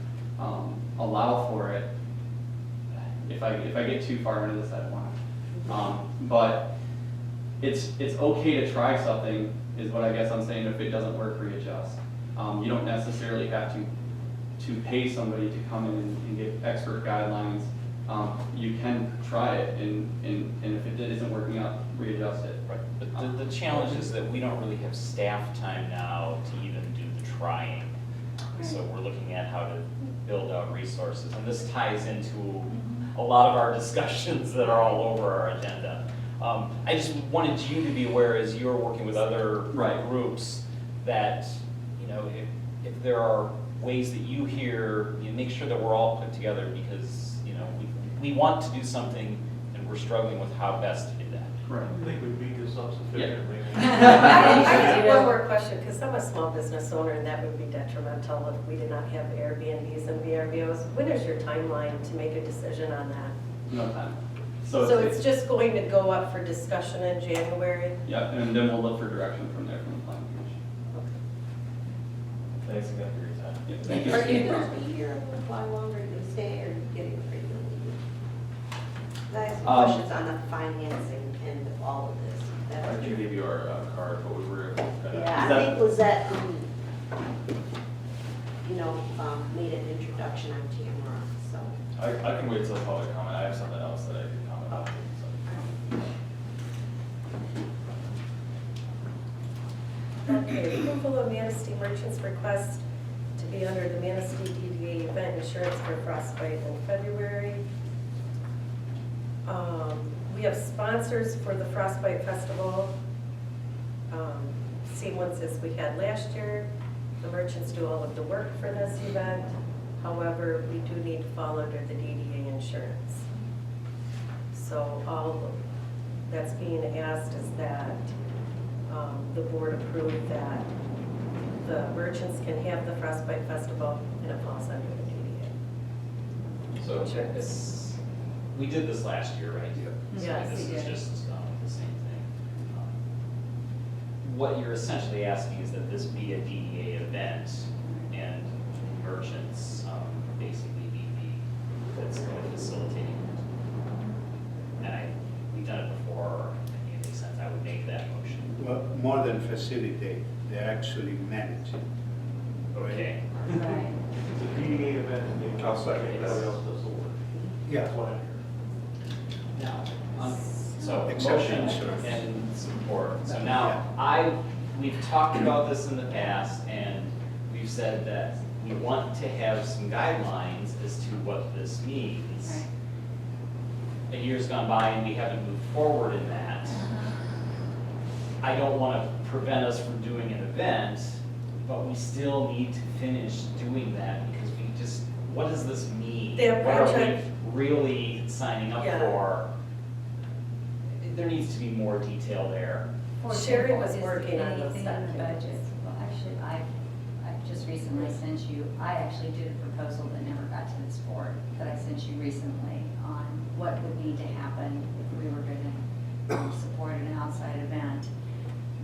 allow for it. If I get too far into this, I don't want to. But it's okay to try something, is what I guess I'm saying. If it doesn't work, readjust. You don't necessarily have to pay somebody to come in and give expert guidelines. You can try it, and if it isn't working out, readjust it. Right, but the challenge is that we don't really have staff time now to even do the trying. So we're looking at how to build out resources, and this ties into a lot of our discussions that are all over our agenda. I just wanted you to be aware, as you're working with other Right. groups, that, you know, if there are ways that you hear, you make sure that we're all put together, because, you know, we want to do something, and we're struggling with how best to do that. Right. I think we beat this up sufficiently. I have one more question, because I'm a small business owner, and that would be detrimental if we did not have Airbnbs and VRBOs. When is your timeline to make a decision on that? No time. So it's just going to go up for discussion in January? Yeah, and then we'll look for direction from there from the planning commission. Thanks again for your time. Yeah, thank you. Are you going to be here a little while longer to stay, or are you getting afraid to leave? I have some questions on the financing and all of this. I That- can give you our card, but we were gonna. Yeah, I that- think Lizette, made an introduction on camera, so. I can wait till public comment. I have something else that I could comment on. Okay, approval of Manistee Merchants request to be under the Manistee DDA event insurance for frostbite in February. We have sponsors for the Frostbite Festival, same ones as we had last year. The merchants do all of the work for this event. However, we do need to fall under the DDA insurance. So all that's being asked is that the board approve that the merchants can have the Frostbite Festival and it falls under the DDA. So Sure. we did this last year, right? Yes, So this we is did. just the same thing. What you're essentially asking is that this be a DDA event and merchants basically be the, that's going to facilitate it. And we've done it before, I think it makes sense, I would make that motion. Well, more than facilitate, they actually manage it. Okay. Right. It's a DDA event and they. I'll second that. Everybody else does the work. Yeah. That's what I hear. Now, so Except motion insurance. and support. So now, we've talked about this in the past, and we've said that we want to have some guidelines as to what this means. Right. A year's gone by and we haven't moved forward in that. I don't want to prevent us from doing an event, but we still need to finish doing that because we just, what does this mean? That What are we project- really signing up Yeah. for? There needs to be more detail there. For Sherry example, was is working on those anything in the documents. budget? Well, actually, I just recently sent you, I actually did a proposal that never got to this board, that I sent you recently on what would need to happen if we were going to support an outside event.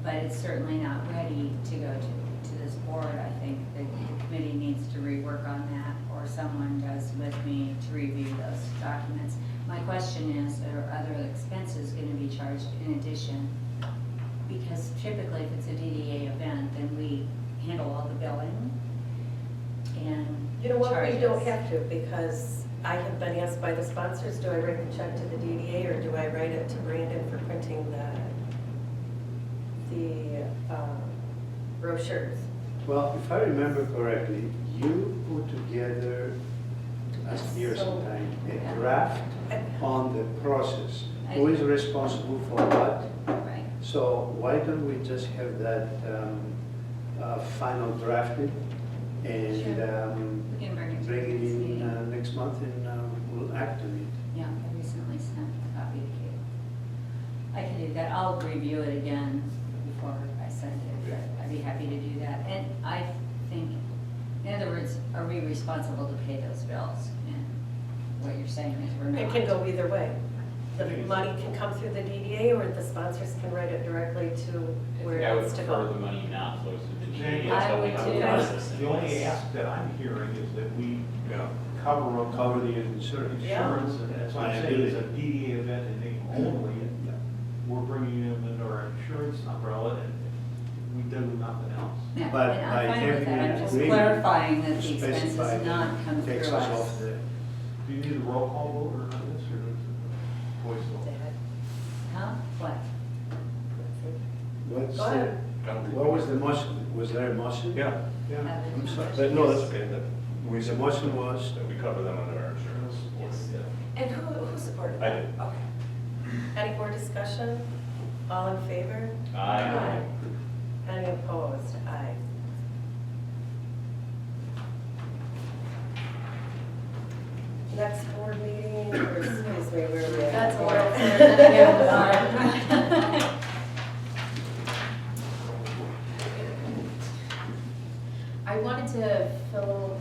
But it's certainly not ready to go to this board. I think the committee needs to rework on that, or someone does with me to review those documents. My question is, are other expenses going to be charged in addition? Because typically, if it's a DDA event, then we handle all the billing and You know what, we don't charges. have to, because I have been asked by the sponsors, do I write the check to the DDA or do I write it to Brandon for printing the brochures? Well, if I remember correctly, you put together, last year sometime, a draft on the process. Who is responsible for what? Right. So why don't we just have that final drafted and We can bring it to bring the it next in meeting. next month and we'll act on it. Yeah, I recently sent a copy to Kate. I can do that. I'll review it again before I send it, but I'd be happy to do that. And I think, in other words, are we responsible to pay those bills? And what you're saying is we're not. It can go either way. The money can come through the DDA or the sponsors can write it directly to where I it would needs to prefer go. the money not flow through the Jane, DDA I until we would have a too. process in The only place. ask that I'm hearing is that we Yeah. cover the Insurance. insurance, and that's what I'm saying, it's a Liability. DDA event in name only, and we're bringing them into our insurance umbrella, and we do nothing else. Yeah, But and by I'm fine with having that. I'm an just agreement clarifying that the to specify expenses that not come through takes us. off the, Do you need a roll call vote or not this, or voice vote? Huh? What? what's Go ahead. what was the motion? Was there a motion? Yeah, Yeah, I'm sorry. no, that's okay, that we The motion was, that we cover them under our insurance. Yes. And who supported I that? did. Okay. Any more discussion? All in favor? Aye. Any opposed? Aye. Next board meeting, or excuse me, where are we at? That's a little further than I have. I wanted to fill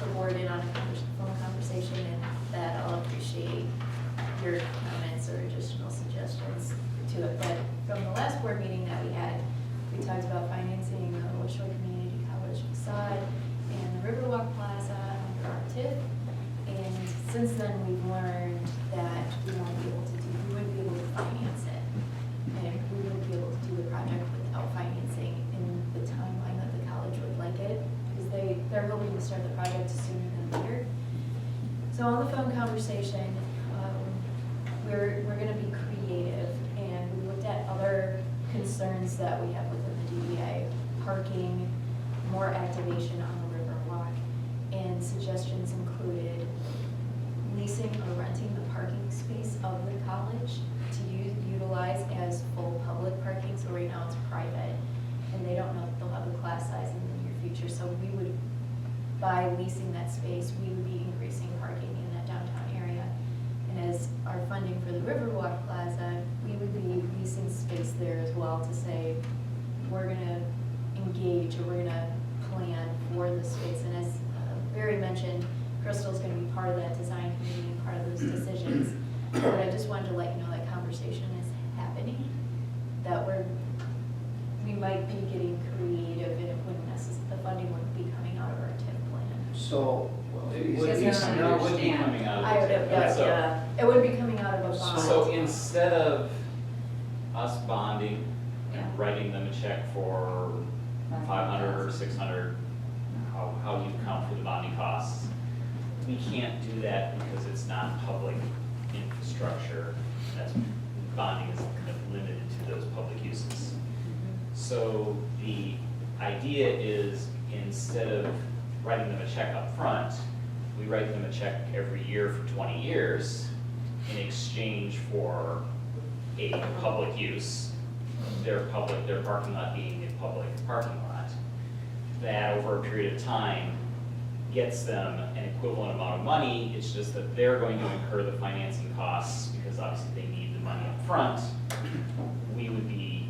the board in on a phone conversation, and that I'll appreciate your comments or additional suggestions to it. But from the last board meeting that we had, we talked about financing the West Shore Community College facade and the Riverwalk Plaza under our TIF. And since then, we've learned that we wouldn't be able to finance it. And we wouldn't be able to do the project without financing in the timeline that the college would like it. Because they're hoping to start the project sooner than later. So on the phone conversation, we're gonna be creative, and we looked at other concerns that we have within the DDA, parking, more activation on the river walk, and suggestions included leasing or renting the parking space of the college to utilize as full public parking. So right now it's private, and they don't know if they'll have the class size in the near future. So we would, by leasing that space, we would be increasing parking in that downtown area. And as our funding for the Riverwalk Plaza, we would be leasing space there as well to say, we're gonna engage, or we're gonna plan for the space. And as Barry mentioned, Crystal's gonna be part of that design committee and part of those decisions. But I just wanted to let you know that conversation is happening, that we might be getting creative, and it wouldn't the funding wouldn't be coming out of our TIF plan. So, It is would it be Doesn't it would be understand. coming out of I the would, TIF. So- yeah, it would be coming out of a bond. So instead of us bonding Yeah. and writing them a check for 500 or 600, how you account for the bonding costs, we can't do that because it's not public infrastructure. That's, bonding is kind of limited to those public uses. So the idea is, instead of writing them a check up front, we write them a check every year for 20 years in exchange for a public use, their parking lot being a public parking lot. That over a period of time gets them an equivalent amount of money. It's just that they're going to incur the financing costs because obviously they need the money up front. We would be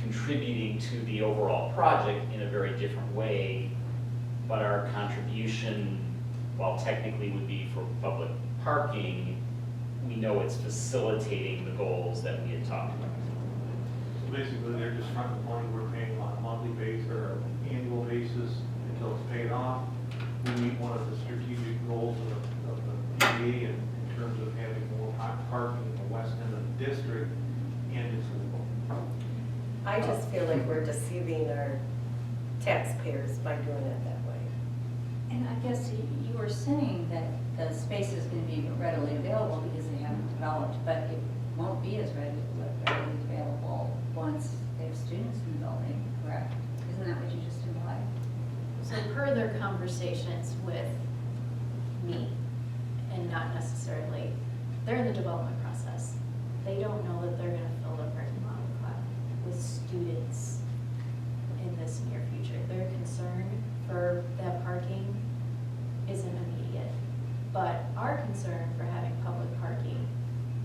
contributing to the overall project in a very different way, but our contribution, while technically would be for public parking, we know it's facilitating the goals that we had talked about. So basically, they're just fronting the money we're paying on a monthly basis or annual basis until it's paid off. We meet one of the strategic goals of the PDA in terms of having more parking in the west end of the district, and it's legal. I just feel like we're deceiving our taxpayers by doing it that way. And I guess you were saying that the space is going to be readily available because they haven't developed, but it won't be as readily available once they have students in the building, correct? Isn't that what you just implied? So per their conversations with me, and not necessarily, they're in the development process. They don't know that they're gonna fill the parking lot with students in this near future. Their concern for that parking isn't immediate. But our concern for having public parking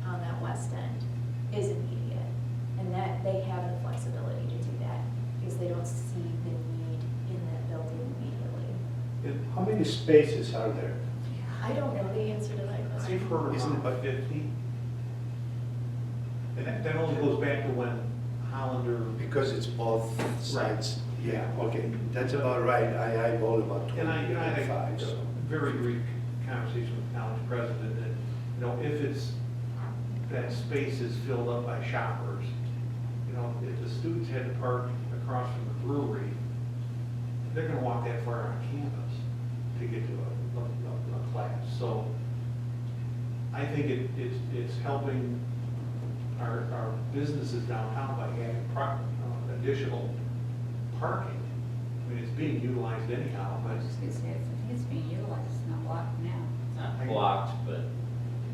on that west end is immediate. And that they have the flexibility to do that because they don't see the need in that building immediately. how many spaces are there? I don't know the answer to that question. I've heard Isn't it about 50. And that only goes back to when Hollander. Because it's both sides. Yeah, okay, that's about right. I eyeballed about And I had 25, a so. very brief conversation with the college president that, if it's, that space is filled up by shoppers, if the students had to park across from the brewery, they're gonna walk that far on campus to get to a class. So I think it's helping our businesses downtown by having additional parking. I mean, it's being utilized anyhow, I but was just going to say, I think it's being utilized, it's not blocked now. It's not blocked, but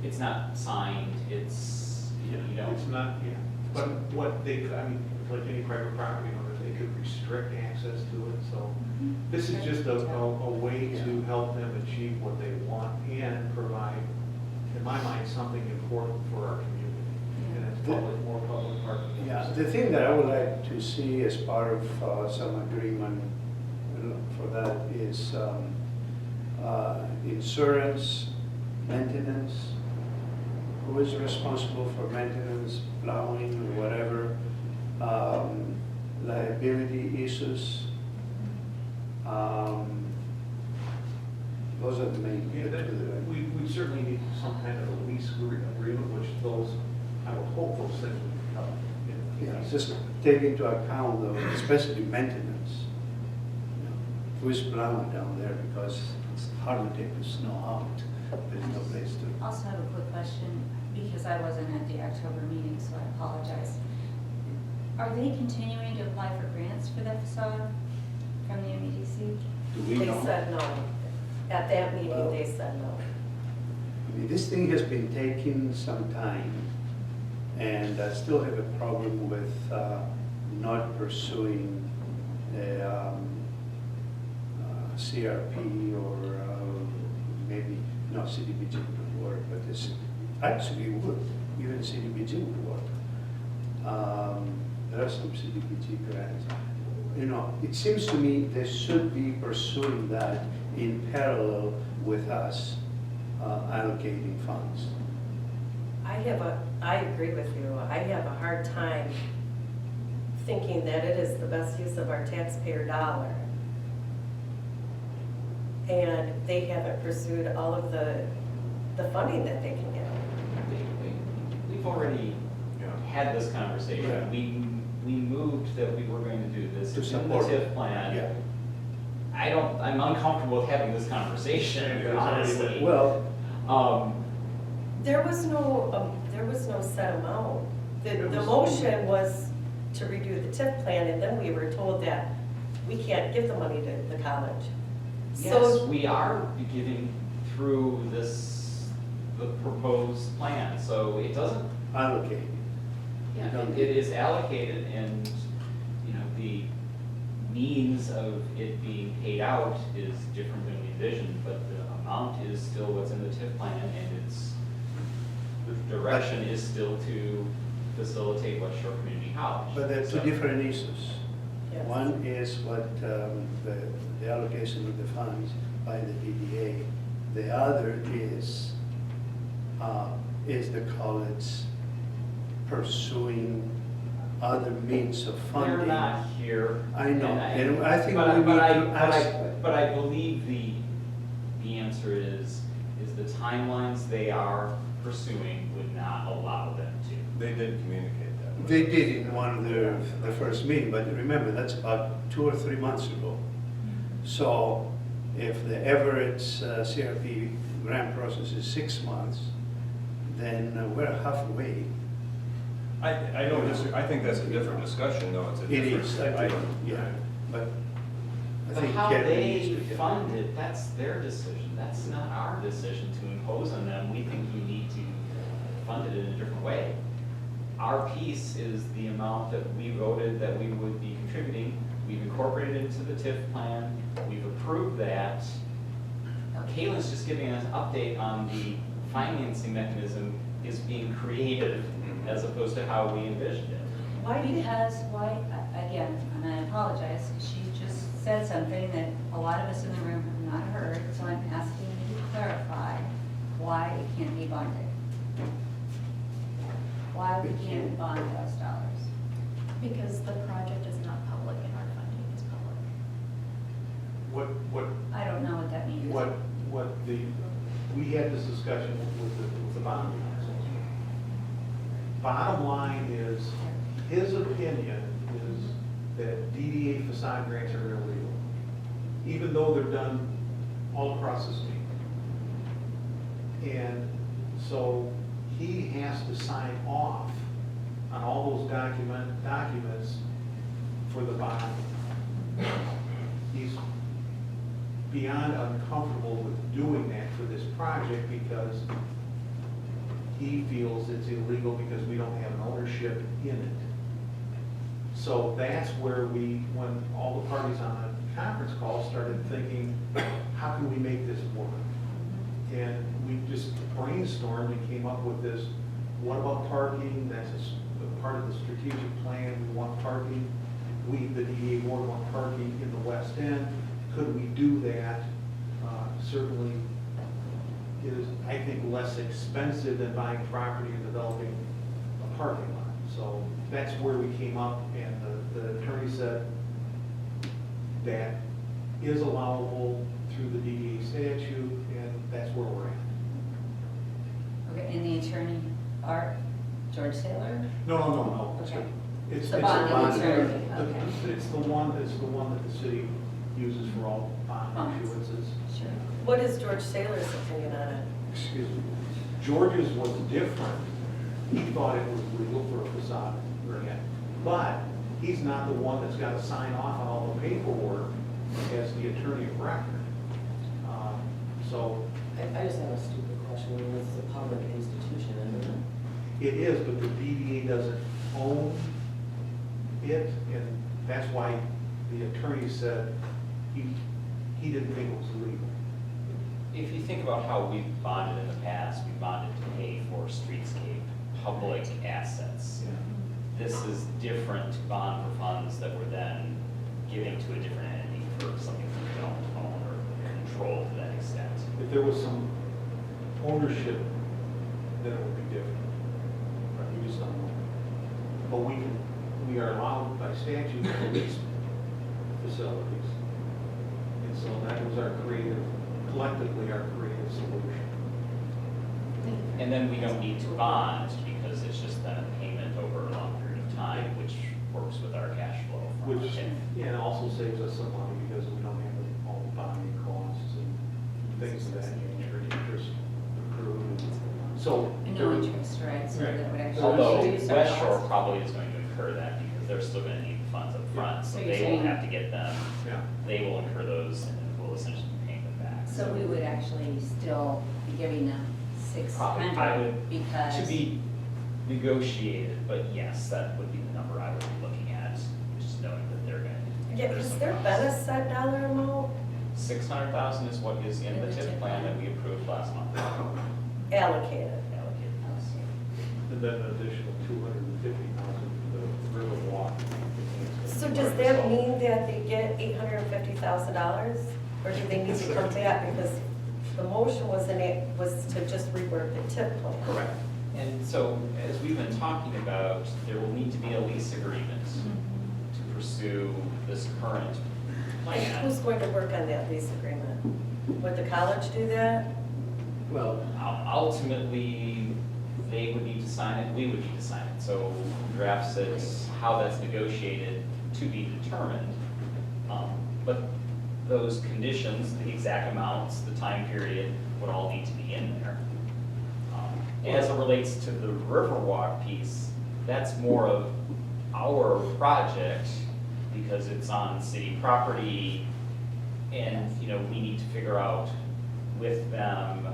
it's not signed, it's, you know. it's not, yeah. But what they could, I mean, like any private property owner, they could restrict access to it, so this is just a way to help them achieve what they want and provide, in my mind, something important for our community. And it's more public parking. Yeah, the thing that I would like to see as part of some agreement for that is insurance, maintenance. Who is responsible for maintenance, plowing, or whatever, liability issues. Those are the main Yeah, two. we certainly need some kind of a lease agreement, which those, I would hope those things would come in. Yeah, just take into account, though, especially maintenance. You know, who's plowing down there because it's hard to take the snow out. There's no place to. Also have a quick question, because I wasn't at the October meeting, so I apologize. Are they continuing to apply for grants for that facade from the MEDC? Do we They know? said no. At that meeting, Well- they said no. I mean, this thing has been taking some time, and I still have a problem with not pursuing a CRP or maybe, no, CDBG would work, but this actually would, even CDBG would work. There are some CDBG grants. You know, it seems to me they should be pursuing that in parallel with us allocating funds. I agree with you. I have a hard time thinking that it is the best use of our taxpayer dollar. And they haven't pursued all of the funding that they can get. We've already had this Yeah. conversation. We moved that we were going to do this. To It's in the support. TIF plan. Yeah. I'm uncomfortable with having this conversation, honestly. Well, There was no set amount. The motion was to redo the TIF plan, and then we were told that we can't give the money to the college. Yes, So, we are giving through the proposed plan, so it doesn't, allocate. yeah, it is allocated and, you know, the means of it being paid out is different than we envisioned, but the amount is still what's in the TIF plan, and the direction is still to facilitate West Shore Community College. But they're two So- different issues. yes. One is what the allocation of the funds by the DDA. The other is the college pursuing other means of funding. They're not here. I know, and I think but we need I- to but ask. But I believe the answer is the timelines they are pursuing would not allow them to. They did communicate that. with They us. did in one of the first meeting, but remember, that's about 2 or 3 months ago. So if the average CRP grant process is 6 months, then we're halfway. I don't disagree. I think that's a different discussion, though. It's a It different is, I do, item. yeah, but I But think how Kevin they needs to get. fund it, that's their decision. That's not our decision to impose on them. We think you need to fund it in a different way. Our piece is the amount that we voted that we would be contributing. We've incorporated it into the TIF plan. We've approved that. Caitlin's just giving us an update on the financing mechanism is being created as opposed to how we envisioned it. Why did, Again, and I apologize, she just said something that a lot of us in the room have not heard, so I'm asking you to clarify why it can't be bonded. Why we can't bond those dollars. Because the project is not public and our funding is public. What I don't know what that means. we had this discussion with the bond council. Bottom line is, his opinion is that DDA facade grants are illegal, even though they're done all across the state. And so he has to sign off on all those documents for the bond. He's beyond uncomfortable with doing that for this project because he feels it's illegal because we don't have an ownership in it. So that's where when all the parties on the conference call started thinking, how can we make this work? And we just brainstormed and came up with this, what about parking? That's a part of the strategic plan. We want parking. The DDA board want parking in the west end. Could we do that? Certainly is, I think, less expensive than buying property and developing a parking lot. So that's where we came up, and the attorney said that is allowable through the DDA statute, and that's where we're at. Okay, and the attorney, George Saylor? No. Okay. It's The a bonding bond. attorney, okay. It's the one that the city uses for all bond issuances. Sure. What is George Saylor's opinion on it? Excuse me. George's was different. He thought it was legal for a facade grant, but he's not the one that's got to sign off on all the paperwork as the attorney of record. So I just have a stupid question. I mean, it's a public institution, isn't it? it is, but the DDA doesn't own it, and that's why the attorney said he didn't think it was legal. If you think about how we've bonded in the past, we bonded to pay for streetscape, public assets. This is different to bond for funds that we're then giving to a different entity for something that we don't own or control to that extent. If there was some ownership, then it would be different. We just don't know. But we are allowed by statute to lease facilities. And so that was collectively our creative solution. And then we don't need to bond because it's just then a payment over a long period of time, which works with our cash flow. from Which, it. yeah, it also saves us some money because we don't have all the bonding costs and things of that nature, interest accrued. So. No interest, right, so Right. that would actually. Although reduce our West Shore costs. probably is going to incur that because they're still going to need the funds up front, so So you're they will saying- have to get them, Yeah. they will incur those and then we'll essentially be paying them back. So we would actually still be giving them Probably, I 600 would- because. To be negotiated, but yes, that would be the number I would be looking at, just knowing that they're going to. Yeah, has there been a set dollar amount 600,000 is what is in the TIF plan that we approved last month. allocated? Allocated. And then an additional 250,000 for the river walk. So does that mean that they get $850,000? Or do they need to come back? Because the motion was to just rework the TIP plan. Correct. And so, as we've been talking about, there will need to be a lease agreement to pursue this current And who's plan. going to work on that lease agreement? Would the college do that? Well, Ultimately, they would need to sign it, we would need to sign it. So who drafts it, how that's negotiated to be determined. But those conditions, the exact amounts, the time period, would all need to be in there. As it relates to the Riverwalk piece, that's more of our project because it's on city property and, we need to figure out with them,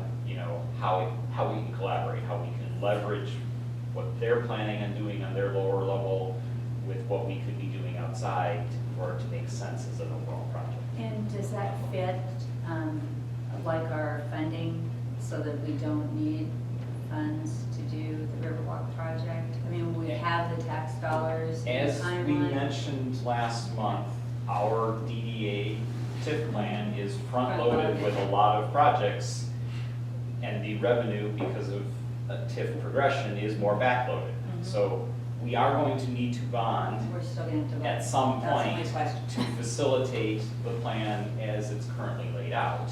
how we can collaborate, how we can leverage what they're planning on doing on their lower level with what we could be doing outside for it to make sense as an overall project. And does that fit, like our funding, so that we don't need funds to do the Riverwalk project? I mean, we have the tax dollars, the As we timeline. mentioned last month, our DDA TIF plan is front-loaded with a lot of projects, and the revenue, because of a TIF progression, is more backloaded. Mhm. So we are going to need to bond We're still gonna have to. at some That's my point question. to facilitate the plan as it's currently laid out.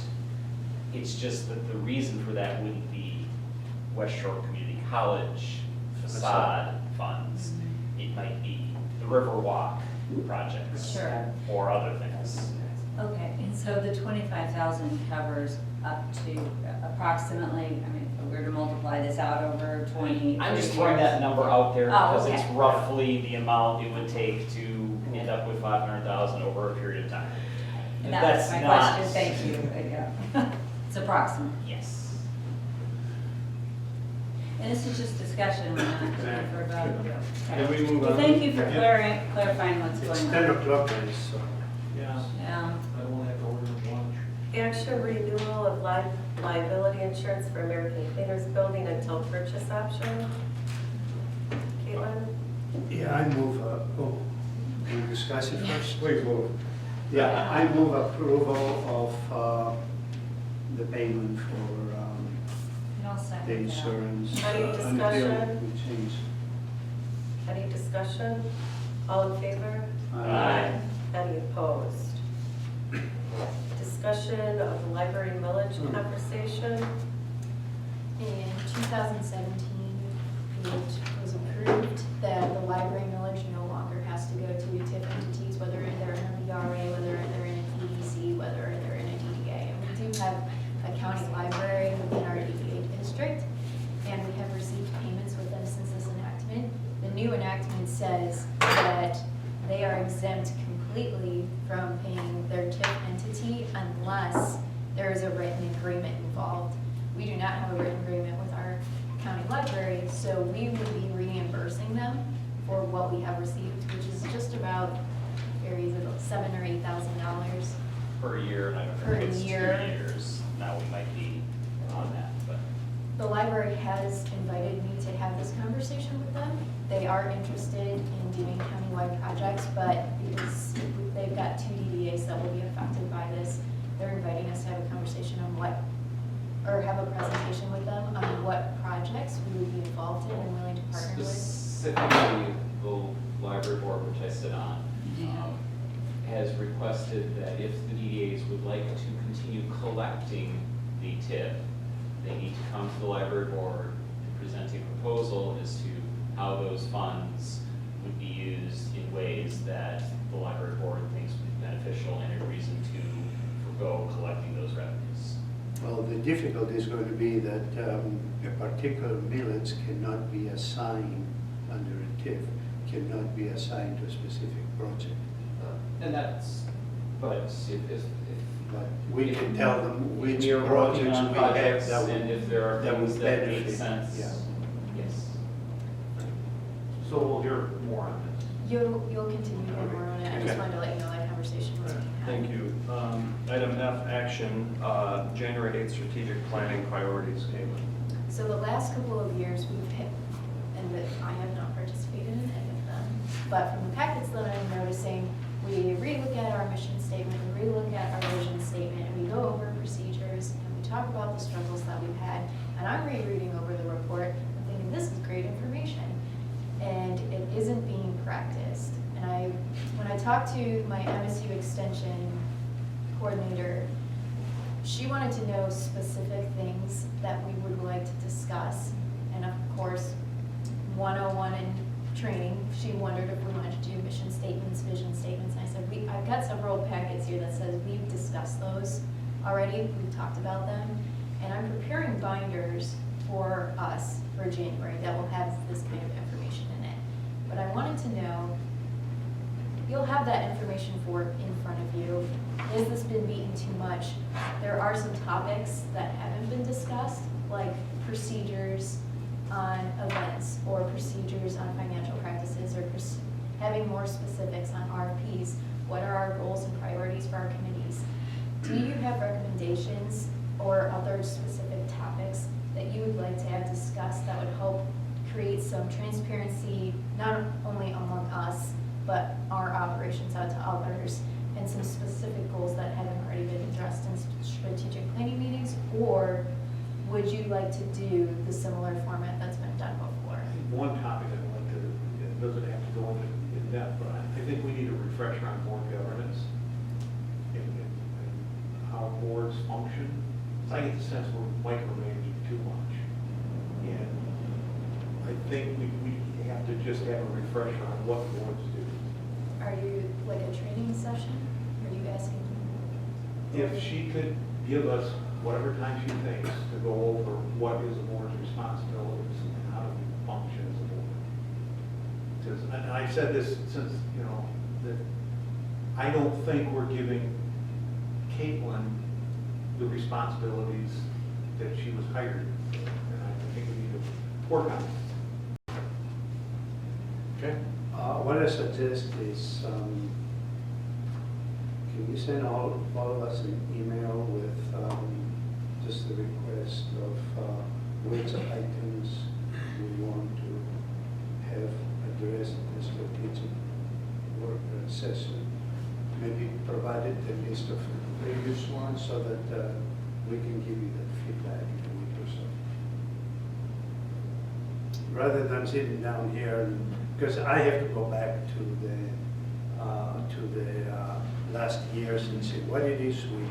It's just that the reason for that wouldn't be West Shore Community College facade funds. It might be the Riverwalk projects. Sure. Or other things. Okay, and so the 25,000 covers up to approximately, I mean, if we were to multiply this out over 20. I'm just 30 throwing years. that number out there Oh, because it's okay. roughly the amount it would take to end up with 500,000 over a period of time. And that was my not- question, thank you. Yeah. It's approximate. Yes. And this is just discussion, we're not looking for a vote. Can we move Well, on? thank you for Yeah. clarifying what's It's going 10 on. o'clock, guys, so. Yeah, Yeah. I don't want to have to order lunch. Action renewal of liability insurance for American Cleaners Building until purchase option. Caitlin? Yeah, I move, can we discuss it first? Please move. Yeah, I move approval of the payment for And I'll the second that. insurance. Any until discussion? we change. Any discussion? All in favor? Aye. Any opposed? Discussion of the library millage conversation. In 2017, it was approved that the library millage no longer has to go to TIF entities, whether they're in a VRA, whether they're in a PDC, whether they're in have a county library within our DDA district, and we have received payments with them since this enactment. The new enactment says that they are exempt completely from paying their TIF entity unless there is a written agreement involved. We do not have a written agreement with our county library, so we would be reimbursing them for what we have received, which is just about, varies about $7,000 or $8,000. Per year, and I don't Per think it's 2 year. years, now we might be on that, but. The library has invited me to have this conversation with them. They are interested in doing countywide projects, but because they've got 2 DDAs that will be affected by this, they're inviting us to have a conversation on what, or have a presentation with them on what projects we would be involved in and willing to partner with. Specifically, the library board, which I sit on, has requested that if the DDAs would like to continue collecting the TIF, they need to come to the library board and present a proposal as to how those funds would be used in ways that the library board thinks would be beneficial and a reason to forego collecting those revenues. Well, the difficulty is going to be that a particular millage cannot be assigned under a TIF, cannot be assigned to a specific project. And that's, but if But we can tell them which we are projects working we on have projects, that and would, if there are that things would that make benefit. sense, Yeah. yes. So we'll hear more on this. You'll continue to hear more on it. I just Okay. wanted to let you know that conversation was being had. Thank you. Item F, action, January 8th strategic planning priorities, Caitlin. So the last couple of years, we've hit, and that I have not participated in any of them, but from the packets that I'm noticing, we relook at our mission statement, we relook at our vision statement, and we go over procedures, and we talk about the struggles that we've had. And I'm rereading over the report, and thinking, this is great information, and it isn't being practiced. And when I talked to my MSU Extension coordinator, she wanted to know specific things that we would like to discuss. And of course, 101 in training, she wondered if we wanted to do mission statements, vision statements. And I said, I've got several packets here that says we've discussed those already, we've talked about them. And I'm preparing binders for us for January that will have this kind of information in it. But I wanted to know, you'll have that information in front of you. Has this been beaten too much? There are some topics that haven't been discussed, like procedures on events or procedures on financial practices or having more specifics on RFPs. What are our goals and priorities for our committees? Do you have recommendations or other specific topics that you would like to have discussed that would help create some transparency, not only among us, but our operations out to others, and some specific goals that haven't already been addressed in strategic planning meetings? Or would you like to do the similar format that's been done before? I think one topic I'd like to, it doesn't have to go into in depth, but I think we need a refresher on board governance and how boards function. I get the sense we're micromanaging too much. And I think we have to just have a refresher on what boards do. Are you, like a training session? Are you asking? If she could give us whatever time she thinks to go over what is a board's responsibilities and how do we function as a board. Because, and I've said this since, that I don't think we're giving Caitlin the responsibilities that she was hired for. And I think we need to work on it. Okay. what I suggest is, can you send all of us an email with just the request of which items we want to have addressed in the strategic work session? Maybe provided a list of the previous ones so that we can give you that feedback in a week or so. Rather than sitting down here, because I have to go back to the last years and see what it is we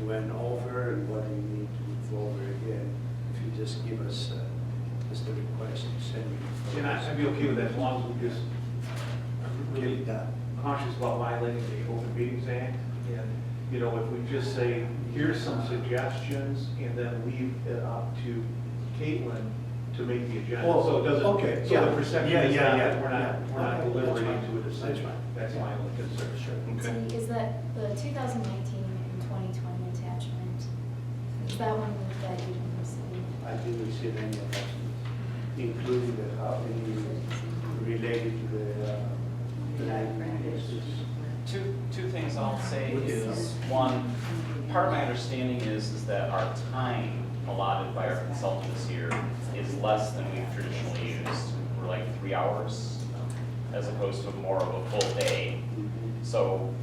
went over and what we need to go over again. If you just give us just a request to send me. And I'd be okay with that as long as we just Get really it done. cautious about violating the Open Meetings Act. And you know, if we just say, here's some suggestions, and then leave it up to Caitlin to make the agenda. Oh, So it doesn't, okay, so yeah. the perception Yeah, is yeah, not yeah, that we're not yeah. Okay, deliberating that's to a fine. decision. That's fine. That's my only concern. Okay. See, is that the 2019 and 2020 attachment? Is that one that you didn't receive? I didn't receive any attachments, including the, any related to the land uses. Two things I'll say is, one, part of my understanding is that our time allotted by our consultant this year is less than we've traditionally used. We're like 3 hours as opposed to more of a full day. So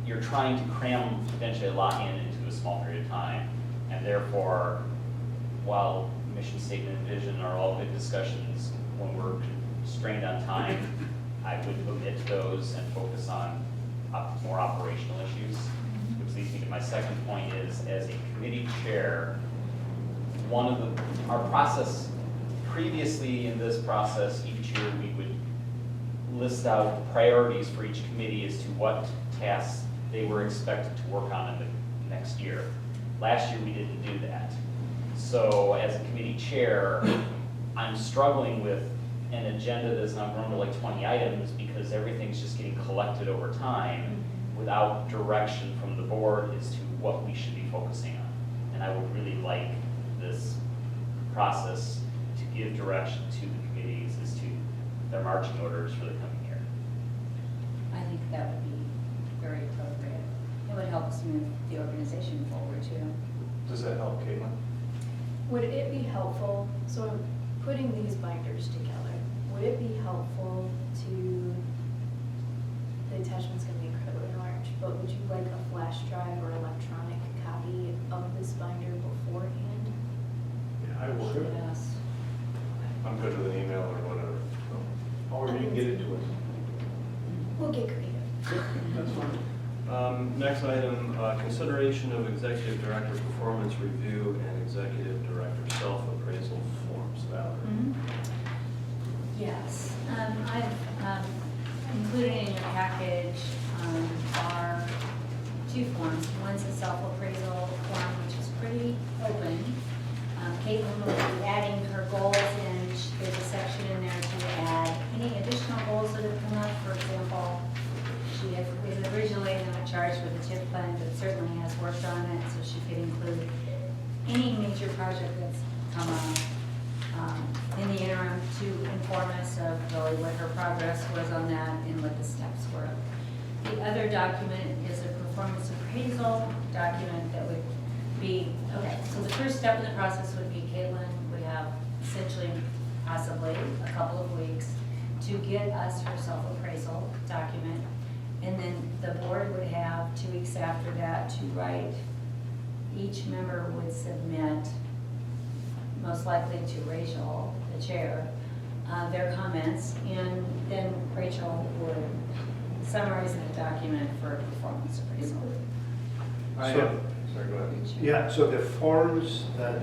you're trying to cram potentially a lot into a small period of time. And therefore, while mission statement and vision are all good discussions, when we're constrained on time, I would omit those and focus on more operational issues. Which leads me to my second point is, as a committee chair, our process, previously in this process, each year we would list out priorities for each committee as to what tasks they were expected to work on in the next year. Last year, we didn't do that. So as a committee chair, I'm struggling with an agenda that's now grown to like 20 items because everything's just getting collected over time without direction from the board as to what we should be focusing on. And I would really like this process to give direction to the committees as to their marching orders for the coming year. I think that would be very appropriate. It would help us move the organization forward too. Does that help, Caitlin? Would it be helpful, so I'm putting these binders together, would it be helpful to, the attachment's gonna be incredibly large, but would you like a flash drive or electronic copy of this binder beforehand? Yeah, I will. Yes. I'm good with an email or whatever. Or you can get it to us. We'll get creative. That's fine. Next item, consideration of executive director performance review and executive director self-appraisal forms. Valerie? Yes, I've included in your package are two forms. One's a self-appraisal form, which is pretty open. Caitlin will be adding her goals, and there's a section in there to add any additional goals that have come up. For example, she was originally not charged with a TIF plan, but certainly has worked on it, so she could include any major project that's come up in the interim to inform us of really what her progress was on that and what the steps were. The other document is a performance appraisal document that would be, okay, so the first step in the process would be Caitlin would have essentially possibly a couple of weeks to get us her self-appraisal document. And then the board would have 2 weeks after that to write. Each member would submit, most likely to Rachel, the chair, their comments, and then Rachel would summarize that document for a performance appraisal. Sorry, go ahead. Yeah, so the forms that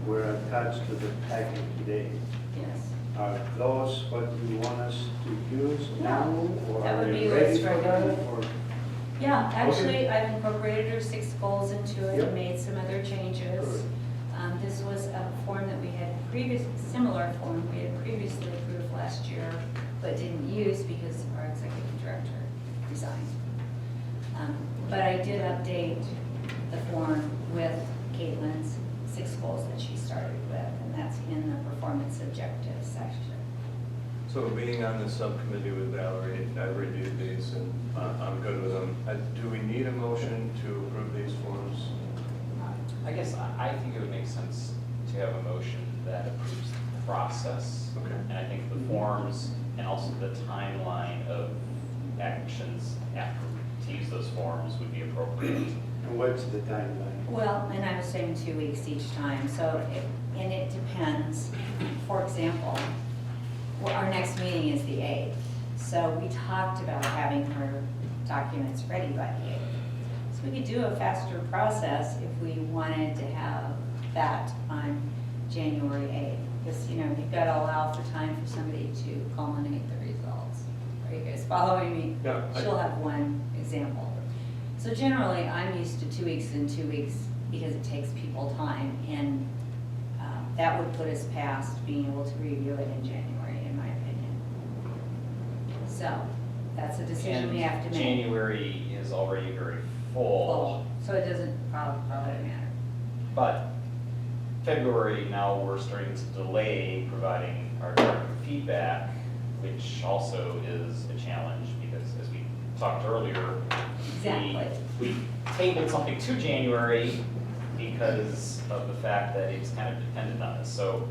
were attached to the packet today, Yes. are those what you want us to use Yeah, now? Or that would are be you ready what's for that? recommended. Or- Yeah, actually, I've incorporated her 6 goals into it Yep. and made some other changes. Good. This was a form that we had similar form we had previously approved last year, but didn't use because our executive director resigned. But I did update the form with Caitlin's 6 goals that she started with, and that's in the performance objectives section. So being on the subcommittee with Valerie, I've reviewed these and I'm good with them. Do we need a motion to approve these forms? I guess I think it would make sense to have a motion that approves the process. Okay. And I think the forms and also the timeline of actions after, to use those forms would be appropriate. And what's the timeline? Well, and I was saying 2 weeks each time, so, and it depends. For example, our next meeting is the 8th, so we talked about having her documents ready by the 8th. So we could do a faster process if we wanted to have that on January 8th. Because, you've got to allow for time for somebody to culminate the results. Are you guys following me? Yeah. She'll have one example. So So generally, I'm used to 2 weeks and 2 weeks because it takes people time, and that would put us past being able to review it in January, in my opinion. So, that's a decision we have to And make. January is already very full, So it doesn't probably matter. but February, now we're starting to delay providing our direct feedback, which also is a challenge, because as we talked earlier, Exactly. we tabled something to January because of the fact that it's kind of dependent on this, so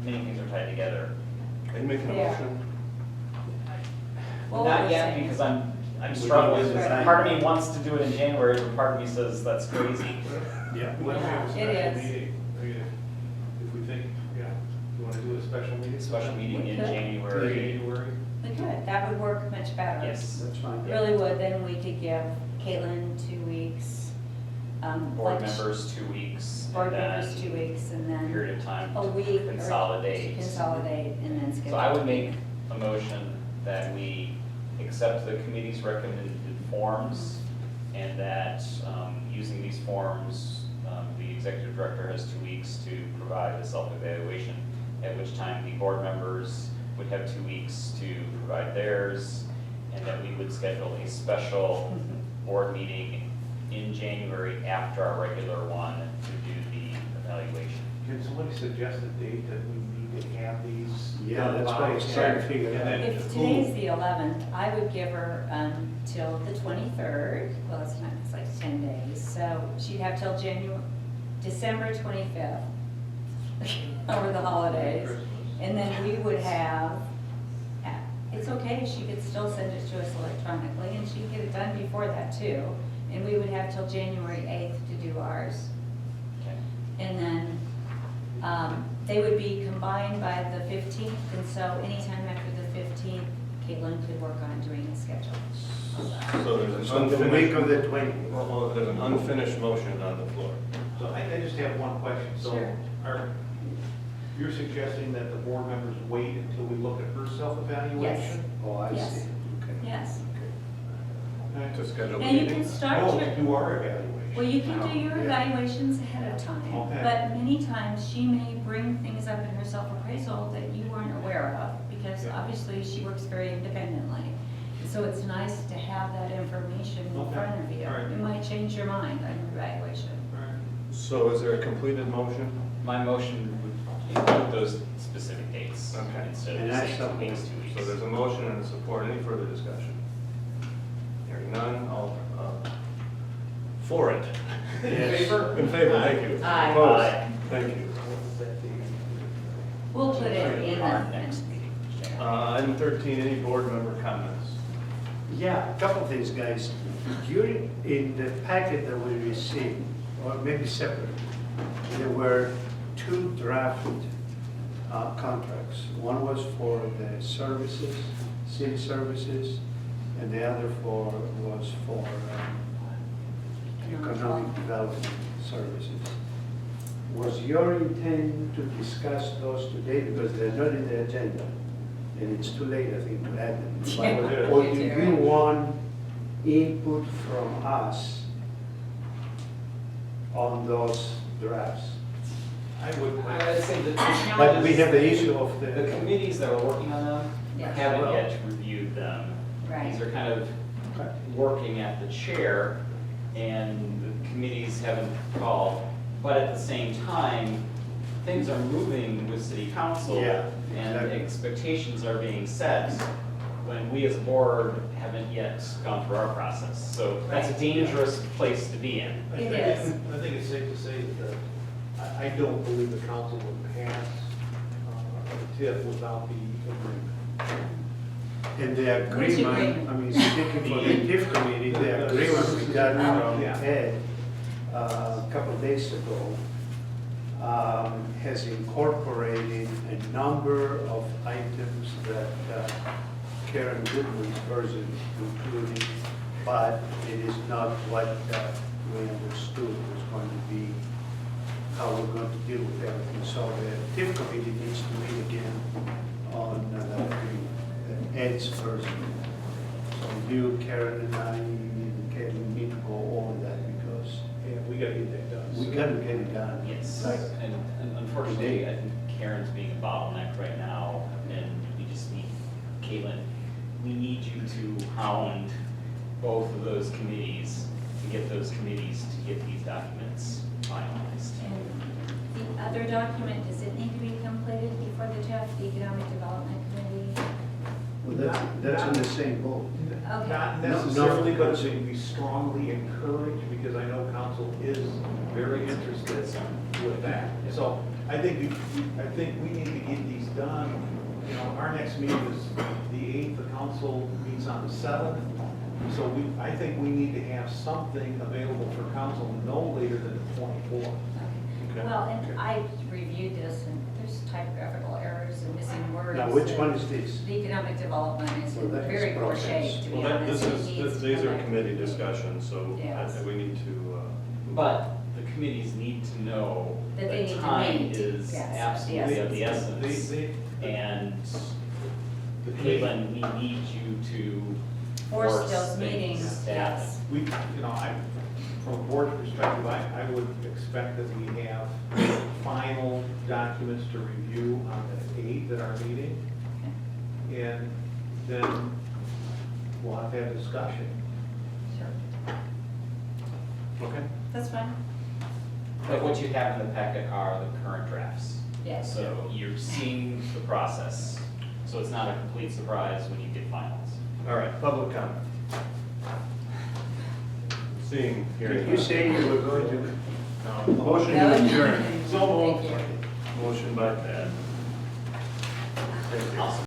many things are tied together. Are you making a Yeah. motion? Well, Not we're yet, saying- because I'm We struggling, don't decide. part of me wants to do it in January, but part of me says that's crazy. Yeah. Let's have a Yeah, it special is. meeting. I mean, if we think, yeah, you want to do a special meeting? Special meeting in We could. January, January? We could, that would work much better. yes. That's fine. Really would, then we could give Caitlin 2 weeks. Board like members 2 weeks, Board and members then 2 weeks, and then period of time a to week. or consolidate. To consolidate, and then schedule. So I would make a motion that we accept the committee's recommended forms, and that using these forms, the executive director has 2 weeks to provide a self-evaluation, at which time the board members would have 2 weeks to provide theirs, and that we would schedule a special board meeting in January after our regular one to do the evaluation. Can somebody suggest a date that we need to have these? Yeah, done that's by? what I was trying to figure And out. then If who? today's the 11th, I would give her till the 23rd, well, it's not, it's like 10 days, so she'd have till December 25th, over the holidays. Christmas. And then we would have, it's okay, she could still send it to us electronically, and she'd get it done before that too. And we would have till January 8th to do ours. Okay. And then they would be combined by the 15th, and so anytime after the 15th, Caitlin could work on doing a schedule. So there's an So the week of unfinished, the 20th. well, there's an unfinished motion on the floor. So I just have one question. So Sure. you're suggesting that the board members wait until we look at her self-evaluation? Oh, I Yes. see, okay. Yes. Okay. To schedule the Now you meeting? can start No, your. to do our evaluation. Well, you can do your Yeah. evaluations ahead of time, Okay. but many times she may bring things up in her self-appraisal that you weren't aware of, because Yeah. obviously she works very independently. So it's nice to have that information in Okay. front of you. All right. It might change your mind on your evaluation. All right. So is there a completed motion? My motion would include those specific dates Okay. instead of And I saying 2 support. weeks, 2 weeks. So there's a motion and a support. Any further discussion? Hearing none, all, for it. Yes. In favor, thank you. Aye. Opposed? Aye. Thank you. We'll put it in Our the next meeting. Item 13, any board member comments? Yeah, a couple of things, guys. During, in the packet that we received, or maybe separate, there were 2 draft contracts. One was for the services, city services, and the other was for economic development services. Was your intent to discuss those today, because they're not in the agenda, and it's too late, I think, to add them? Yeah. Or do you want input from us on those drafts? I would. I would say that the challenge But we is have the issue of the the, committees that are working on them Yeah. haven't Well- yet reviewed them. Right. These are kind of working at the chair, and the committees haven't called. But at the same time, things are moving with city council, Yeah, and exactly. expectations are being set when we as a board haven't yet gone through our process. So that's a dangerous place to be in. It is. I think it's safe to say that I don't believe the council would pass a TIF without the agreement. and the Which agreement, agreement? I mean, speaking for the TIF committee, the agreement we got from Yeah. Ed a couple of days ago has incorporated a number of items that Karen Goodman's version included, but it is not what we understood was going to be, how we're going to deal with everything. So the TIF committee needs to meet again on Ed's version. So you, Karen, and I, and Kevin need to go We gotta get it done. Yes, Like, and unfortunately, I think Karen's being a bottleneck right now, and we just need, Caitlin, we need you to hound both of those committees, to get those committees to get these documents finalized. And the other document, does it need to be completed before the TIF, the Economic Development Committee? well, that's in the same boat. Okay. Not No, necessarily, no. but we strongly encourage, because I know council is very interested with that. So I think we need to get these done. You know, our next meeting is the 8th, the council meets on the 7th. So I think we need to have something available for council no later than the 24th. Okay. Well, and I reviewed this, and there's typographical errors and missing words. Now, which and one is this? The economic development is Well, in that is very poor progress. shape, to be Well, that, honest. this It is, needs to these come are back. committee discussions, so Yes. we need to. But the committees need to know That they need that to time meet. is Yes, absolutely of the They- essence. they- And The committee- Caitlin, we need you to Force force those things meetings, to happen. yes. We, from a board perspective, I would expect that we have final documents to review on the 8th at our meeting. And then we'll have to have discussion. Sure. Okay. That's fine. But what you have in the packet are the current drafts. Yes. So you're seeing the process, so it's not a complete surprise when you get finals. All right, public comment. Seeing, hearing. You say you were going to, No, motion to adjourn. So moved. Motion by Pat. Thank you. Awesome.